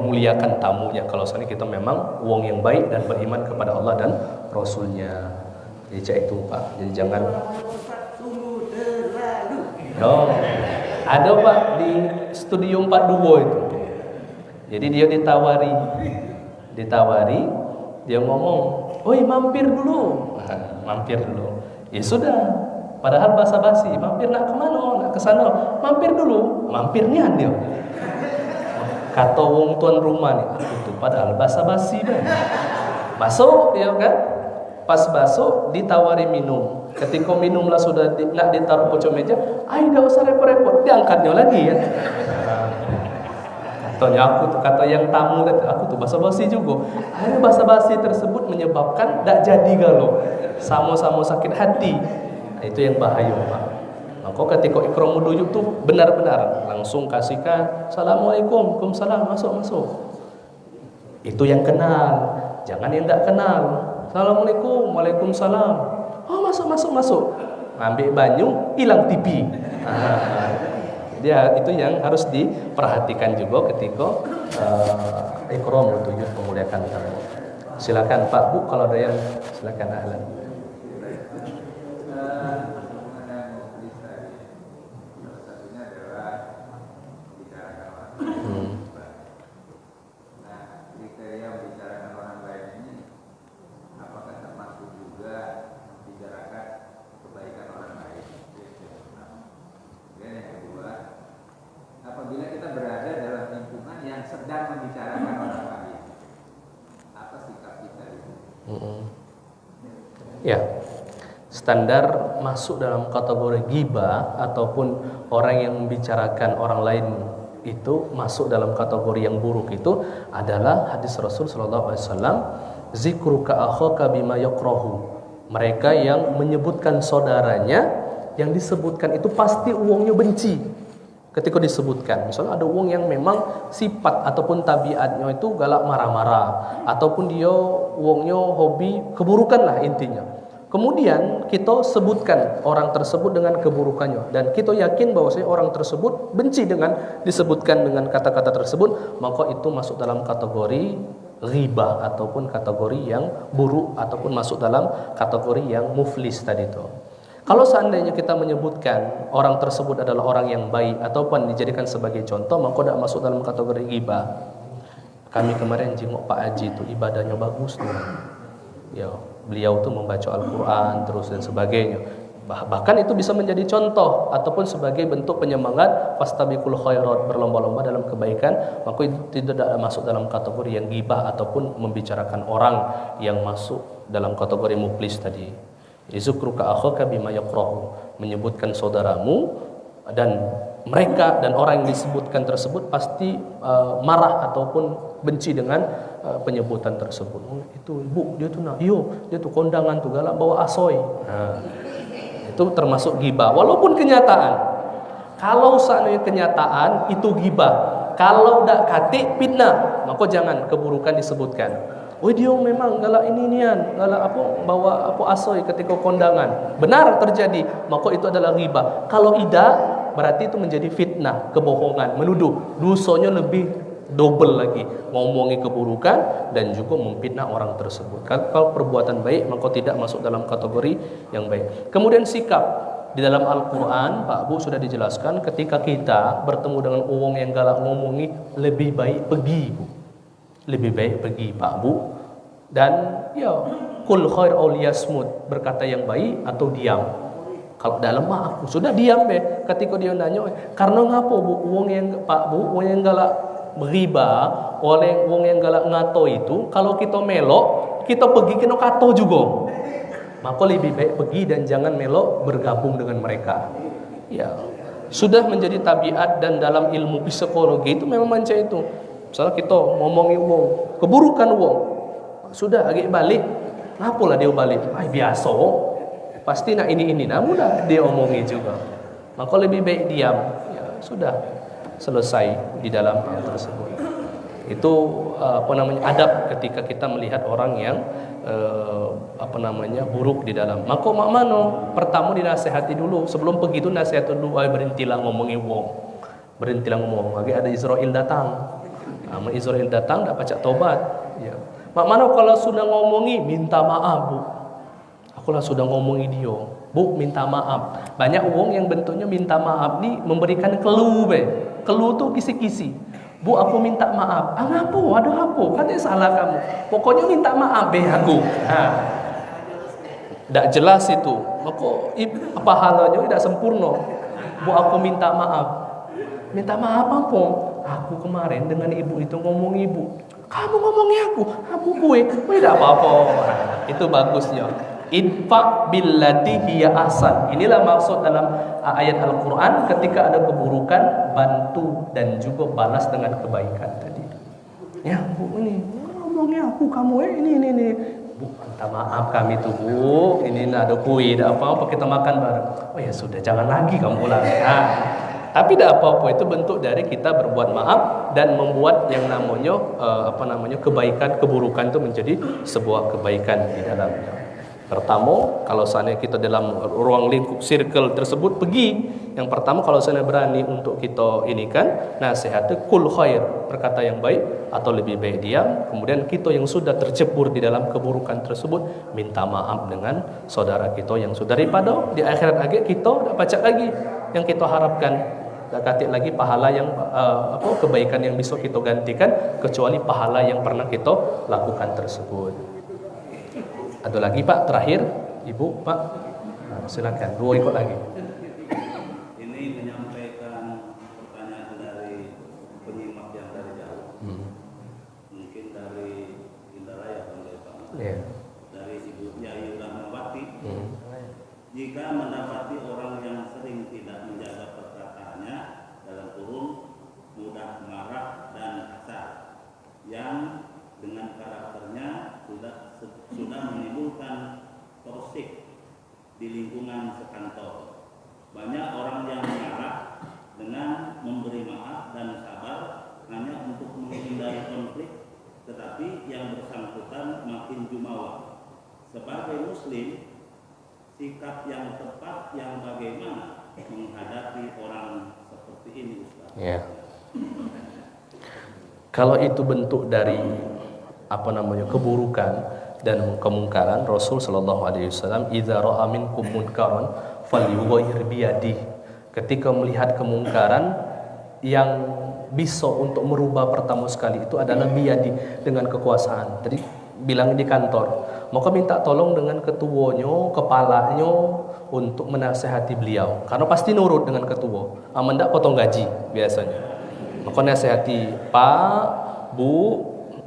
Muliakan tamunya kalau misalnya kita memang wong yang baik dan beriman kepada Allah dan Rasulnya. Jadi cak itu Pak. Jadi jangan. Oh, ada Pak di studio 42 itu. Jadi dia ditawari, dia ngomong, "Oi mampir dulu." Mampir dulu. Ya sudah. Padahal basa-basi, mampir nak kemana? Nak ke sana. Mampir dulu. Mampirnya dia. Kata wong tuan rumah nih, itu padahal basa-basi dah. Masuk dia kan, pas masuk ditawari minum. Ketika minumlah sudah nak ditaruh pojok meja, dah usah repot-repot, diangkatnya lagi ya. Kata yang tamu aku tuh basa-basi juga. Akhirnya basa-basi tersebut menyebabkan tak jadi galau, sama-sama sakit hati. Itu yang bahaya Pak. Maka ketika ikram duyub tuh benar-benar langsung kasihkan Assalamualaikum, Waalaikumsalam, masuk. Itu yang kenal, jangan yang tak kenal. Assalamualaikum, Waalaikumsalam. Oh masuk. Ambil banyu, hilang TV. Dia itu yang harus diperhatikan juga ketika ikram duyub memuliakan tamu. Silakan Pak Bu kalau ada yang silakan ahlan. Ya, standar masuk dalam kategori ghibah ataupun orang yang membicarakan orang lain itu masuk dalam kategori yang buruk itu adalah hadis Rasul sallallahu alaihi wasallam, zikruka akhaka bima yakrahu. Mereka yang menyebutkan saudaranya yang disebutkan itu pasti uangnya benci. Ketika disebutkan, misalnya ada uang yang memang sifat ataupun tabiatnya itu galak marah-marah, ataupun dia uangnya hobi keburukan lah intinya. Kemudian kita sebutkan orang tersebut dengan keburukannya dan kita yakin bahwasanya orang tersebut benci dengan disebutkan dengan kata-kata tersebut, maka itu masuk dalam kategori ghibah ataupun kategori yang buruk ataupun masuk dalam kategori yang muflis tadi itu. Kalau seandainya kita menyebutkan orang tersebut adalah orang yang baik ataupun dijadikan sebagai contoh, maka tidak masuk dalam kategori ghibah. Kami kemarin jenguk Pak Haji itu ibadahnya bagus tuh. Ya, beliau tuh membaca Al-Quran terus dan sebagainya. Bahkan itu bisa menjadi contoh ataupun sebagai bentuk penyemangat fastabiqul khairat, berlomba-lomba dalam kebaikan, maka itu tidak masuk dalam kategori yang ghibah ataupun membicarakan orang yang masuk dalam kategori muflis tadi. Zikruka akhaka bima yakrahu, menyebutkan saudaramu dan mereka dan orang yang disebutkan tersebut pasti marah ataupun benci dengan penyebutan tersebut. Itu ibu dia tuh dia tuh kondangan tuh galak bawa asoy. Itu termasuk ghibah walaupun kenyataan. Kalau seandainya kenyataan itu ghibah, kalau dak katik fitnah, maka jangan keburukan disebutkan. Oh dia memang galak ini-inian, galak bawa asoy ketika kondangan. Benar terjadi, maka itu adalah ghibah. Kalau tidak, berarti itu menjadi fitnah, kebohongan, menuduh. Dosanya lebih double lagi, ngomongi keburukan dan juga memfitnah orang tersebut. Kalau perbuatan baik, maka tidak masuk dalam kategori yang baik. Kemudian sikap di dalam Al-Quran, Pak Bu sudah dijelaskan, ketika kita bertemu dengan orang yang galak ngomongi, lebih baik pergi Bu. Lebih baik pergi Pak Bu. Dan ya kul khair aw liyasmut, berkata yang baik atau diam. Kalau dah lemah aku sudah diam be. Ketika dia nanya, karena ngapo bu, wong yang pak bu, wong yang galak beriba, oleh wong yang galak ngato itu, kalau kita melok, kita pergi kena kato juga. Maka lebih baik pergi dan jangan melok bergabung dengan mereka. Ya, sudah menjadi tabiat dan dalam ilmu psikologi itu memang macam itu. Misalnya kita ngomongi wong, keburukan wong, sudah agak balik, ngapalah dia balik? Biasa. Pasti nak ini nah mudah dia omongi juga. Maka lebih baik diam. Ya, sudah selesai di dalam hal tersebut. Itu adab ketika kita melihat orang yang buruk di dalam. Maka mak mano pertama dinasehati dulu. Sebelum pergi itu nasihat dulu, berhentilah ngomongi wong. Berhentilah ngomong. Lagi ada Israel datang. Israel datang dak pacak tobat. Ya. Mak mano kalau sudah ngomongi minta maaf, Bu. Akulah sudah ngomongi dia, Bu, minta maaf. Banyak wong yang bentuknya minta maaf nih memberikan keluh be. Keluh tuh kisi-kisi. Bu, aku minta maaf. Ngapo? Ada apa? Katanya salah kamu. Pokoknya minta maaf be aku. Ndak jelas itu. Maka pahalanya tidak sempurna. Bu, aku minta maaf. Minta maaf apa? Aku kemarin dengan ibu itu ngomong ibu. Kamu ngomongi aku gue tidak apa-apa. Itu bagusnya. Idfa billati hiya ahsan. Inilah maksud dalam ayat Al-Quran, ketika ada keburukan bantu dan juga balas dengan kebaikan tadi. Ya Bu, ini ngomongnya aku kamu ini. Bu, minta maaf kami tuh Bu, ini ada kue, ada apa-apa kita makan bareng. Oh ya sudah, jangan lagi kamu ulang. Tapi tidak apa-apa, itu bentuk dari kita berbuat maaf dan membuat yang namanya kebaikan, keburukan itu menjadi sebuah kebaikan di dalamnya. Pertama, kalau seandainya kita dalam ruang lingkup circle tersebut pergi, yang pertama kalau seandainya berani untuk kita ini kan nasihatnya kul khair, berkata yang baik atau lebih baik diam. Kemudian kita yang sudah tercebur di dalam keburukan tersebut minta maaf dengan saudara kita yang sudah, daripada di akhirat agak kita dah pacak lagi yang kita harapkan. Tak katik lagi pahala yang kebaikan yang bisa kita gantikan kecuali pahala yang pernah kita lakukan tersebut. Ada lagi Pak, terakhir Ibu, Pak, silakan, 2 ikut lagi. Ini menyampaikan pertanyaan dari penyimak yang dari jauh, mungkin dari Indaraya, dari Ibu Yayu Rahmawati. Jika mendapati orang yang sering tidak menjaga perkataannya, dalam kurung mudah marah dan kasar, yang dengan karakternya sudah menimbulkan toksik di lingkungan sekantor. Banyak orang yang marah dengan memberi maaf dan sabar hanya untuk menghindari konflik, tetapi yang bersangkutan makin jumawa. Sebagai Muslim, sikap yang tepat yang bagaimana menghadapi orang seperti ini, Ustaz? Ya. Kalau itu bentuk dari keburukan dan kemungkaran, Rasul sallallahu alaihi wasallam idza ra'a minkum munkaran falyughayyir biyadihi. Ketika melihat kemungkaran yang bisa untuk merubah pertama sekali itu adalah biyadi, dengan kekuasaan. Tadi bilang di kantor, maka minta tolong dengan ketuanya, kepalanya untuk menasehati beliau, karena pasti nurut dengan ketua. Mendak potong gaji biasanya. Maka nasihati, Pak, Bu,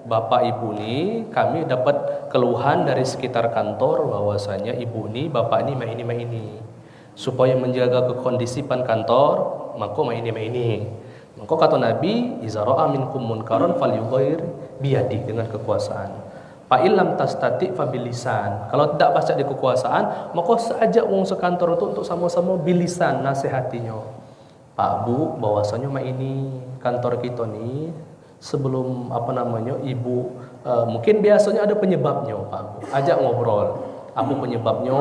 Bapak Ibu ini, kami dapat keluhan dari sekitar kantor bahwasanya Ibu ini, Bapak ini ini. Supaya menjaga kekondisipan kantor, maka ini. Maka kata Nabi, iza ra'a minkum munkaran falyughayyir biyadi, dengan kekuasaan. Fa illam tastati fa bilisan. Kalau tidak baca di kekuasaan, maka seajak wong sekantor itu untuk sama-sama bilisan nasihatinya. Pak Bu, bahwasanya ini kantor kita nih sebelum Ibu mungkin biasanya ada penyebabnya Pak Bu. Ajak ngobrol. Apa penyebabnya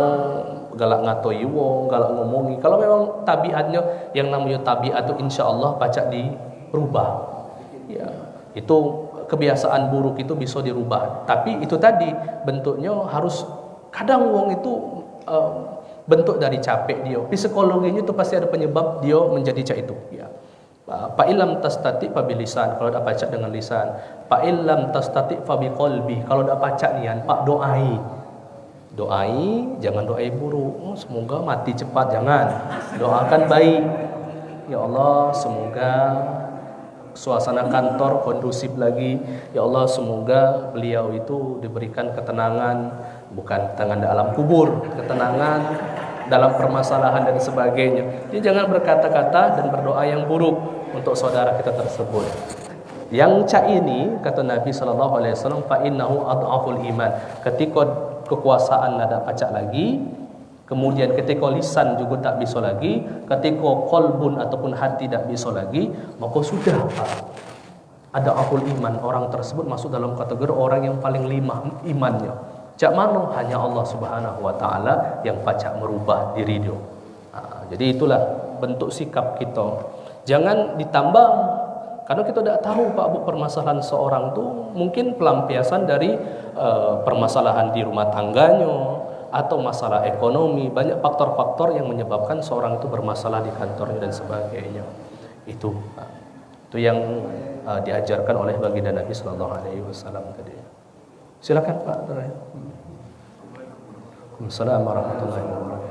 galak ngatoi wong, galak ngomongi. Kalau memang tabiatnya yang namanya tabiat itu insyaallah pacak dirubah. Ya, itu kebiasaan buruk itu bisa dirubah. Tapi itu tadi bentuknya harus, kadang wong itu bentuk dari capek dia. Psikologinya itu pasti ada penyebab dia menjadi cak itu. Ya. Fa illam tastati fa bilisan, kalau dak pacak dengan lisan. Fa illam tastati fa biqalbi, kalau dak pacak nian pak doai. Doai, jangan doai buruk. Semoga mati cepat, jangan. Doakan baik. Ya Allah, semoga suasana kantor kondusif lagi. Ya Allah, semoga beliau itu diberikan ketenangan, bukan ketenangan dalam kubur, ketenangan dalam permasalahan dan sebagainya. Jadi jangan berkata-kata dan berdoa yang buruk untuk saudara kita tersebut. Yang cak ini kata Nabi sallallahu alaihi wasallam, fa innahu adhaful iman. Ketika kekuasaan ada pacak lagi, kemudian ketika lisan juga tak bisa lagi, ketika qalbun ataupun hati tak bisa lagi, maka sudah ada aful iman. Orang tersebut masuk dalam kategori orang yang paling lemah imannya. Cak mana hanya Allah Subhanahu wa taala yang pacak merubah diri dia. Jadi itulah bentuk sikap kita. Jangan ditambah. Karena kita tidak tahu Pak Bu, permasalahan seorang tuh mungkin pelampiasan dari permasalahan di rumah tangganya atau masalah ekonomi. Banyak faktor-faktor yang menyebabkan seorang itu bermasalah di kantornya dan sebagainya. Itu yang diajarkan oleh baginda Nabi Sallallahu Alaihi Wasallam tadi. Silakan Pak. Assalamualaikum warahmatullahi wabarakatuh.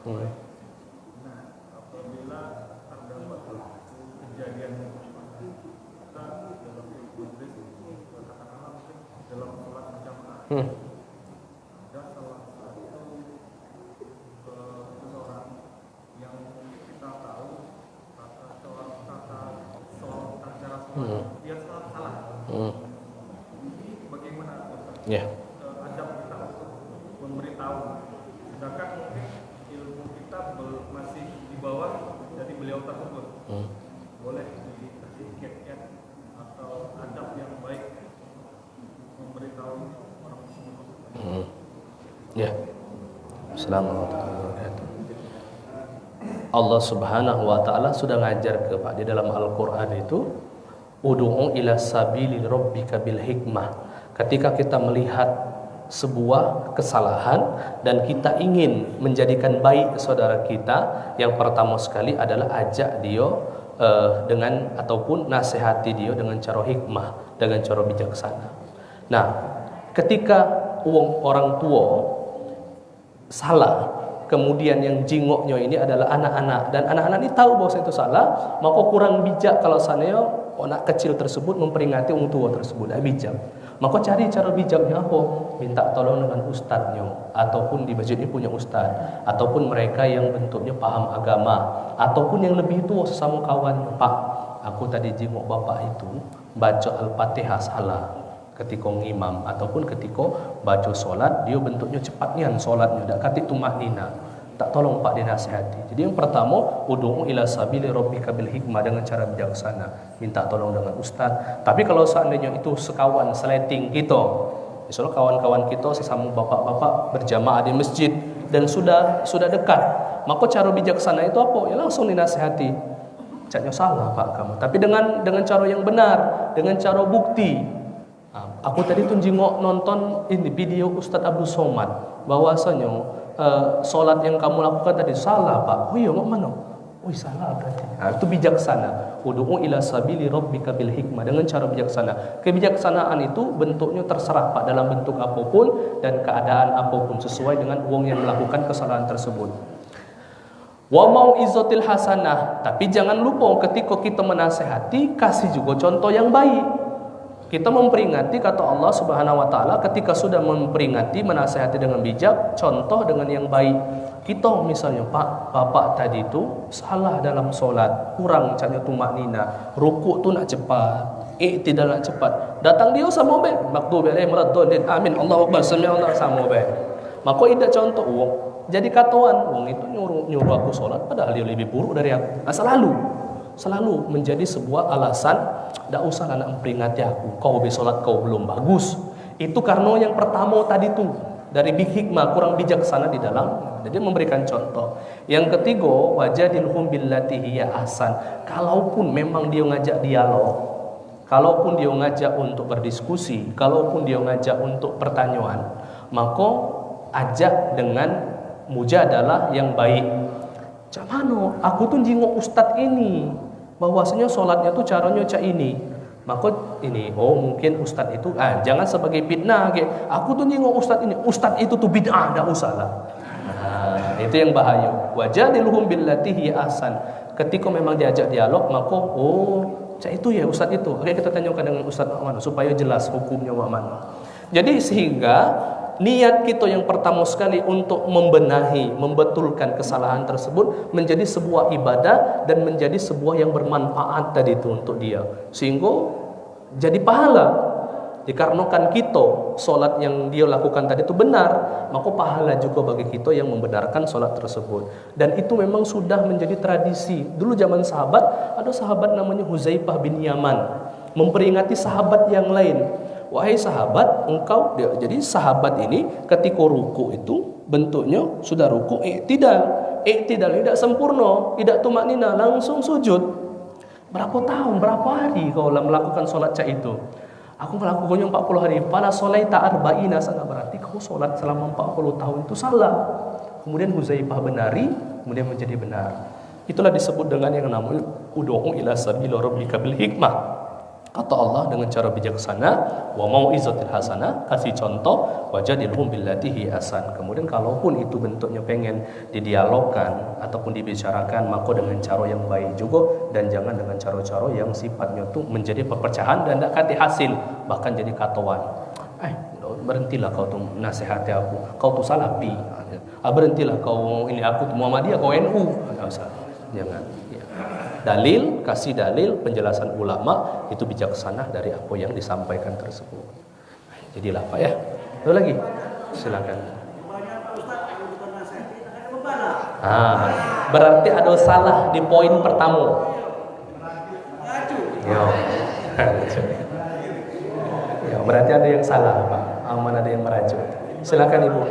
Nah, apabila terdapat kejadian kita dalam majlis, katakanlah mungkin dalam sholat berjamaah, ada salah satu seseorang yang kita tahu cara sholat dia salah. Ini bagaimana? Yeah. Ajak kita untuk memberitahu, sedangkan mungkin ilmu kita masih di bawah dari beliau tersebut. Boleh dikasih kiat-kiat atau adab yang baik memberitahu orang tersebut. Ya. Assalamualaikum warahmatullahi wabarakatuh. Allah Subhanahu wa taala sudah ngajar ke Pak di dalam Al-Qur'an itu, ud'u ila sabili rabbika bil hikmah. Ketika kita melihat sebuah kesalahan dan kita ingin menjadikan baik saudara kita, yang pertama sekali adalah ajak dia dengan ataupun nasihati dia dengan cara hikmah, dengan cara bijaksana. Nah, ketika orang tua salah, kemudian yang jingoknya ini adalah anak-anak, dan anak-anak ini tahu bahwa itu salah, maka kurang bijak kalau seandainya anak kecil tersebut memperingati orang tua tersebut, tidak bijak. Maka cari cara bijaknya apa? Minta tolong dengan ustadznya, ataupun di masjid ini punya ustadz, ataupun mereka yang bentuknya paham agama, ataupun yang lebih tua sesama kawan. Pak, aku tadi jenguk bapak itu baca Al-Fatihah salah ketika ngimam, ataupun ketika baca solat dia bentuknya cepat nian solatnya, tak kati tumaknina. Tak tolong Pak dinasihati. Jadi yang pertama, ud'u ila sabili rabbika bil hikmah, dengan cara bijaksana, minta tolong dengan ustaz. Tapi kalau seandainya itu sekawan seleting kita, misalnya kawan-kawan kita sesama bapak-bapak berjamaah di masjid dan sudah dekat, maka cara bijaksana itu apa? Ya langsung dinasihati. Caknya salah Pak kamu, tapi dengan cara yang benar, dengan cara bukti. Aku tadi tuh jengok nonton ini video Ustadz Abdul Somad, bahwasanya solat yang kamu lakukan tadi salah Pak. Oh iya, mau mana? Oh salah berarti. Itu bijaksana. Ud'u ila sabili rabbika bil hikmah, dengan cara bijaksana. Kebijaksanaan itu bentuknya terserah Pak, dalam bentuk apapun dan keadaan apapun, sesuai dengan wong yang melakukan kesalahan tersebut. Wa mau'izatil hasanah, tapi jangan lupa ketika kita menasehati, kasih juga contoh yang baik. Kita memperingati, kata Allah Subhanahu wa taala, ketika sudah memperingati, menasihati dengan bijak, contoh dengan yang baik. Kita misalnya, Pak, bapak tadi itu salah dalam solat, kurang caknya tumaknina, rukuk tu nak cepat, tidak nak cepat. Datang dia sama be, maghdubi alaihim waladdallin, amin, Allahu akbar, sami Allah, sama be. Maka tidak contoh wong. Jadi katakan wong itu nyuruh aku solat padahal dia lebih buruk dari aku. Nah, selalu menjadi sebuah alasan, tidak usah anak memperingati aku, kau bersolat kau belum bagus. Itu karena yang pertama tadi tuh dari hikmah, kurang bijaksana di dalam. Jadi memberikan contoh. Yang ketiga, wajadilhum billati hiya ahsan. Kalaupun memang dia ngajak dialog, kalaupun dia ngajak untuk berdiskusi, kalaupun dia ngajak untuk pertanyaan, maka ajak dengan mujadalah yang baik. Cak mano, aku tuh jenguk ustadz ini, bahwasanya sholatnya tuh caranya cak ini. Maka ini, oh mungkin ustadz itu, jangan sebagai fitnah, aku tuh nengok ustadz itu tuh bid'ah, dah usah lah. Nah, itu yang bahaya. Wajadiluhum billati hiya ahsan. Ketika memang diajak dialog, maka cak itu ya ustadz itu. Oke, kita tanyakan dengan ustadz mana supaya jelas hukumnya mana. Jadi sehingga niat kita yang pertama sekali untuk membenahi, membetulkan kesalahan tersebut menjadi sebuah ibadah dan menjadi sebuah yang bermanfaat tadi itu untuk dia, sehingga jadi pahala. Dikarenakan kita solat yang dia lakukan tadi itu benar, maka pahala juga bagi kita yang membenarkan solat tersebut. Dan itu memang sudah menjadi tradisi. Dulu zaman sahabat, ada sahabat namanya Huzaifah bin Yaman memperingati sahabat yang lain. Wahai sahabat, engkau, jadi sahabat ini ketika ruku itu bentuknya sudah ruku iktidal tidak sempurna, tidak tumaknina, langsung sujud. Berapa tahun, berapa hari kau melakukan solat cak itu? Aku melakukannya 40 hari. Fala sholaita arba'ina sana, berarti kau solat selama 40 tahun itu salah. Kemudian Huzaifah benari, kemudian menjadi benar. Itulah disebut dengan yang namanya ud'u ila sabili rabbika bil hikmah. Kata Allah dengan cara bijaksana, wa mau'izatil hasanah, kasih contoh, wajadilhum billati hi ahsan. Kemudian kalaupun itu bentuknya pengen didialogkan ataupun dibicarakan, maka dengan cara yang baik juga, dan jangan dengan cara-cara yang sifatnya itu menjadi perpecahan dan tidak kati hasil, bahkan jadi katawan. Berhentilah kau tuh nasihati aku, kau tuh salafi. Berhentilah kau ini, aku tuh Muhammadiyah, kau NU. Jangan. Dalil, kasih dalil, penjelasan ulama itu bijaksana dari apa yang disampaikan tersebut. Jadilah Pak ya. Ada lagi? Silakan. Berarti ada salah di poin pertama. Ya, berarti ada yang salah Pak. Aman ada yang merajuk. Silakan Ibu.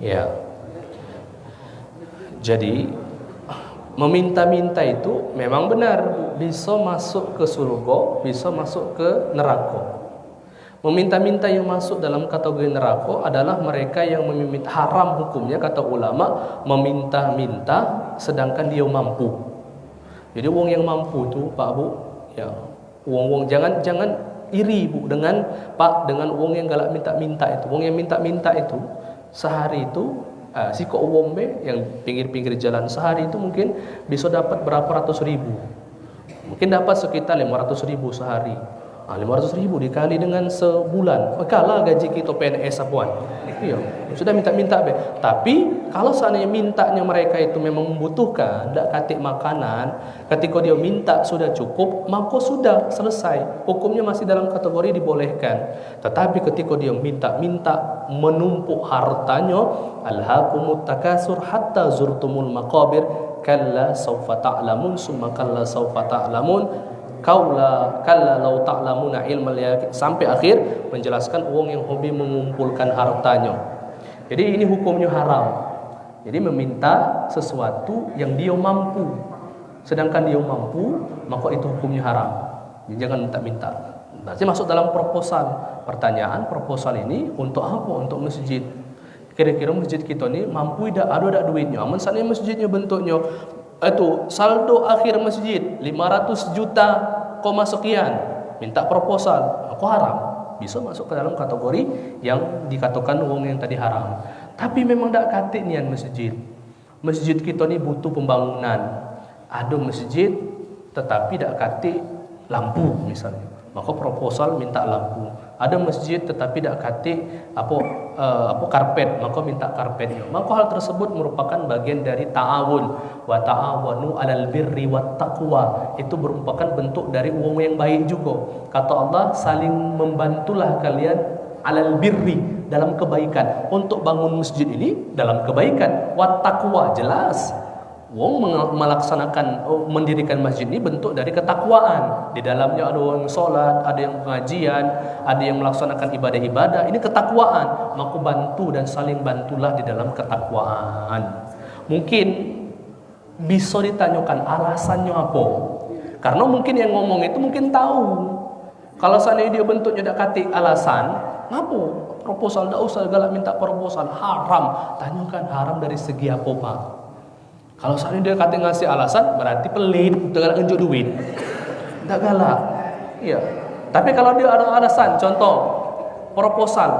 Ya. Jadi meminta-minta itu memang benar, bisa masuk ke surga, bisa masuk ke neraka. Meminta-minta yang masuk dalam kategori neraka adalah mereka yang meminta, haram hukumnya kata ulama, meminta-minta sedangkan dia mampu. Jadi wong yang mampu itu Pak Bu, ya, wong jangan iri Bu dengan wong yang galak minta-minta itu. Wong yang minta-minta itu sehari itu si kok wombe yang pinggir-pinggir jalan sehari itu mungkin bisa dapat berapa ratus ribu. Mungkin dapat sekitar 500 ribu sehari. 500 ribu dikali dengan sebulan, kalah gaji kita PNS apuan. Iya, sudah minta-minta be. Tapi kalau seandainya mintanya mereka itu memang membutuhkan, tidak katik makanan, ketika dia minta sudah cukup, maka sudah selesai. Hukumnya masih dalam kategori dibolehkan. Tetapi ketika dia minta-minta menumpuk hartanya, alhaakumut takasur hatta zurtumul maqabir, kalla sawfa ta'lamun summa kalla sawfa ta'lamun. Kalla law ta'lamuna ilmal yaqin, sampai akhir menjelaskan uang yang hobi mengumpulkan hartanya. Jadi ini hukumnya haram. Jadi meminta sesuatu yang dia mampu, sedangkan dia mampu, maka itu hukumnya haram. Jadi jangan minta-minta. Nanti masuk dalam proposal. Pertanyaan proposal ini untuk apa? Untuk masjid. Kira-kira masjid kita ni mampu tidak, ada duitnya. Aman sana masjidnya bentuknya itu saldo akhir masjid 500 juta koma sekian, minta proposal, aku haram. Bisa masuk ke dalam kategori yang dikatakan uang yang tadi haram. Tapi memang tak katik nian masjid. Masjid kita ni butuh pembangunan. Ada masjid tetapi tak katik lampu misalnya, maka proposal minta lampu. Ada masjid tetapi tak katik karpet, maka minta karpetnya. Maka hal tersebut merupakan bagian dari ta'awun, wa ta'awanu 'alal birri wat taqwa. Itu merupakan bentuk dari uang yang baik juga. Kata Allah, saling membantulah kalian 'alal birri, dalam kebaikan. Untuk bangun masjid ini dalam kebaikan, wat taqwa jelas. Wong melaksanakan mendirikan masjid ini bentuk dari ketakwaan. Di dalamnya ada orang sholat, ada yang pengajian, ada yang melaksanakan ibadah-ibadah. Ini ketakwaan. Maka bantu dan saling bantulah di dalam ketakwaan. Mungkin bisa ditanyakan alasannya apa? Karena mungkin yang ngomong itu mungkin tahu. Kalau seandainya dia bentuknya tak katik alasan, ngapa? Proposal tak usah galak minta proposal, haram. Tanyakan haram dari segi apa, Pak? Kalau seandainya dia kata ngasih alasan, berarti pelit, udah galak ngejuk duit. Tak galak. Iya. Tapi kalau dia ada alasan, contoh proposal.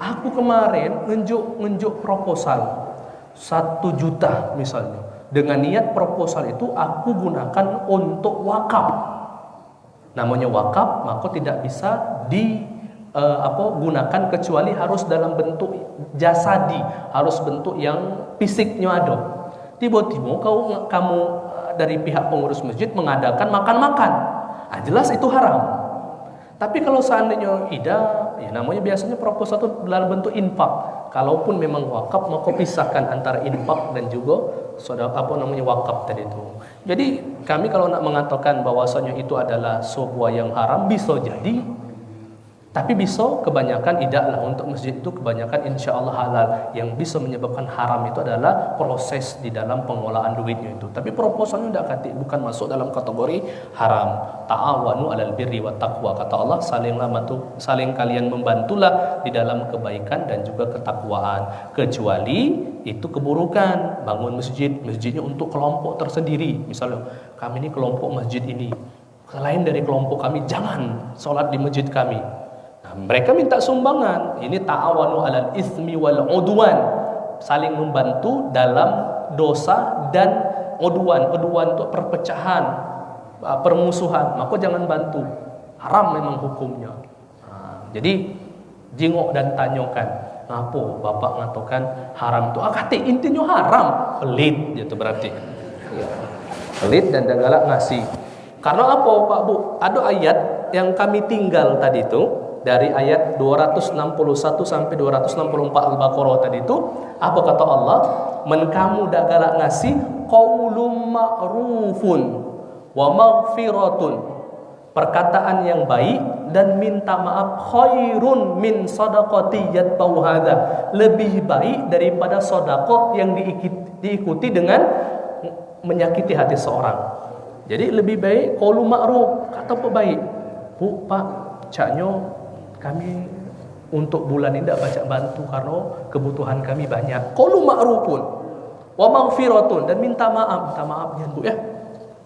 Aku kemarin ngejuk proposal 1 juta misalnya. Dengan niat proposal itu aku gunakan untuk wakaf. Namanya wakaf, maka tidak bisa gunakan kecuali harus dalam bentuk jasadi, harus bentuk yang fisiknya ada. Tiba-tiba kamu dari pihak pengurus masjid mengadakan makan-makan, jelas itu haram. Tapi kalau seandainya ya namanya biasanya proposal itu dalam bentuk infak. Kalaupun memang wakaf, maka pisahkan antara infak dan juga wakaf tadi itu. Jadi kami kalau nak mengatakan bahwasanya itu adalah sebuah yang haram, bisa jadi. Tapi bisa kebanyakan tidaklah. Untuk masjid itu kebanyakan insya Allah halal. Yang bisa menyebabkan haram itu adalah proses di dalam pengolahan duitnya itu. Tapi proposalnya tidak katik, bukan masuk dalam kategori haram. Ta'awanu 'alal birri wat taqwa, kata Allah, saling kalian membantulah di dalam kebaikan dan juga ketakwaan. Kecuali itu keburukan, bangun masjidnya untuk kelompok tersendiri. Misalnya kami ini kelompok masjid ini, selain dari kelompok kami jangan sholat di masjid kami. Mereka minta sumbangan. Ini ta'awanu 'alal ismi wal 'udwan, saling membantu dalam dosa dan udwan. Udwan itu perpecahan, permusuhan. Maka jangan bantu. Haram memang hukumnya. Jadi jingok dan tanyakan, ngapa bapak ngatakan haram itu? Kata intinya haram, pelit gitu berarti. Ya. Pelit dan galak ngasih. Karena apa, Pak Bu? Ada ayat yang kami tinggal tadi itu, dari ayat 261 sampai 264 Al-Baqarah tadi itu, apa kata Allah? Men kamu dak galak ngasih, qaulum ma'rufun wa maghfiratun, perkataan yang baik dan minta maaf, khairun min sadaqati yatba'u hadza, lebih baik daripada sedekah yang diikuti dengan menyakiti hati seorang. Jadi lebih baik qaulum ma'ruf, kata apa baik. Bu, Pak, caknya kami untuk bulan ini tidak baca bantu karena kebutuhan kami banyak. Qaulun ma'rufun wa maghfiratun, dan minta maaf ya Bu ya.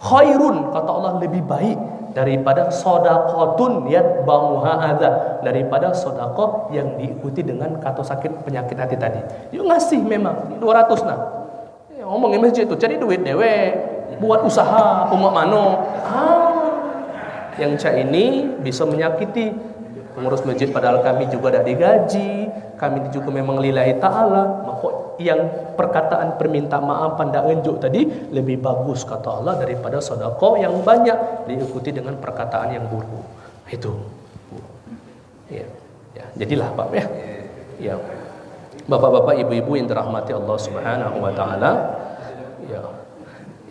Khairun, kata Allah, lebih baik daripada shadaqatun yatba'uha adza, daripada sedekah yang diikuti dengan kata sakit penyakit hati tadi. Yuk ngasih memang 200 nah. Ngomongin masjid itu cari duit dewe, buat usaha umat mano. Yang cak ini bisa menyakiti pengurus masjid, padahal kami juga tidak digaji, kami juga memang lillahi ta'ala. Maka yang perkataan perminta maafan dan ngejuk tadi lebih bagus, kata Allah, daripada sedekah yang banyak diikuti dengan perkataan yang buruk. Itu ya, jadilah Pak ya, bapak-bapak, ibu-ibu yang dirahmati Allah Subhanahu wa taala.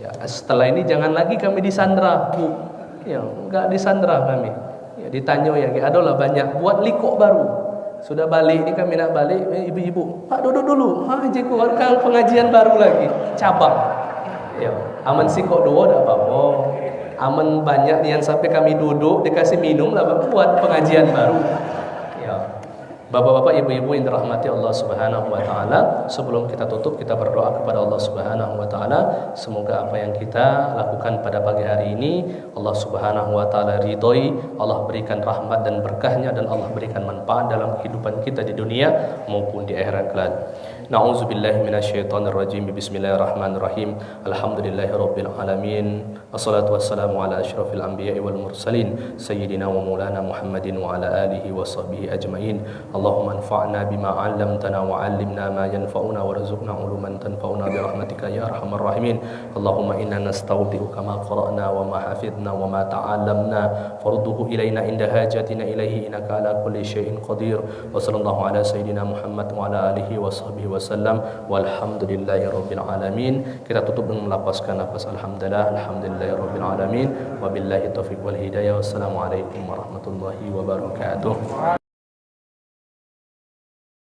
Ya, setelah ini jangan lagi kami disandra, Bu. Ya, enggak disandra kami. Ya, ditanya ya, adalah banyak buat likok baru. Sudah balik ini, kami nak balik, ibu-ibu, Pak duduk dulu. Jiku kan pengajian baru lagi, cabang. Ya, aman sikok dua enggak apa-apa. Aman banyak yang sampai kami duduk dikasih minum lah buat pengajian baru. Ya. Bapak-bapak, ibu-ibu yang dirahmati Allah Subhanahu wa taala, sebelum kita tutup, kita berdoa kepada Allah Subhanahu wa taala, semoga apa yang kita lakukan pada pagi hari ini Allah Subhanahu wa taala ridhoi, Allah berikan rahmat dan berkahnya, dan Allah berikan manfaat dalam kehidupan kita di dunia maupun di akhirat kelak. Na'udzubillahi minasyaitonir rajim. Bismillahirrahmanirrahim. Alhamdulillahirabbil alamin. Wassalatu wassalamu ala asyrafil anbiya'i wal mursalin sayyidina wa maulana Muhammadin wa ala alihi wa sahbihi ajmain. Allahumma anfa'na bima 'allamtana wa 'allimna ma yanfa'una warzuqna 'uluman tanfa'una bi rahmatika ya arhamar rahimin. Allahumma inna nastawdi'uka ma qara'na wa ma hafidna wa ma ta'allamna farudduhu ilaina inda hajatina ilaihi innaka ala kulli syai'in qadir. Wa sallallahu ala sayyidina Muhammad wa ala alihi wa sahbihi wasallam walhamdulillahi rabbil alamin. Kita tutup dengan melapaskan nafas alhamdulillah, alhamdulillahi rabbil alamin. Wabillahi taufiq wal hidayah. Wassalamualaikum warahmatullahi wabarakatuh.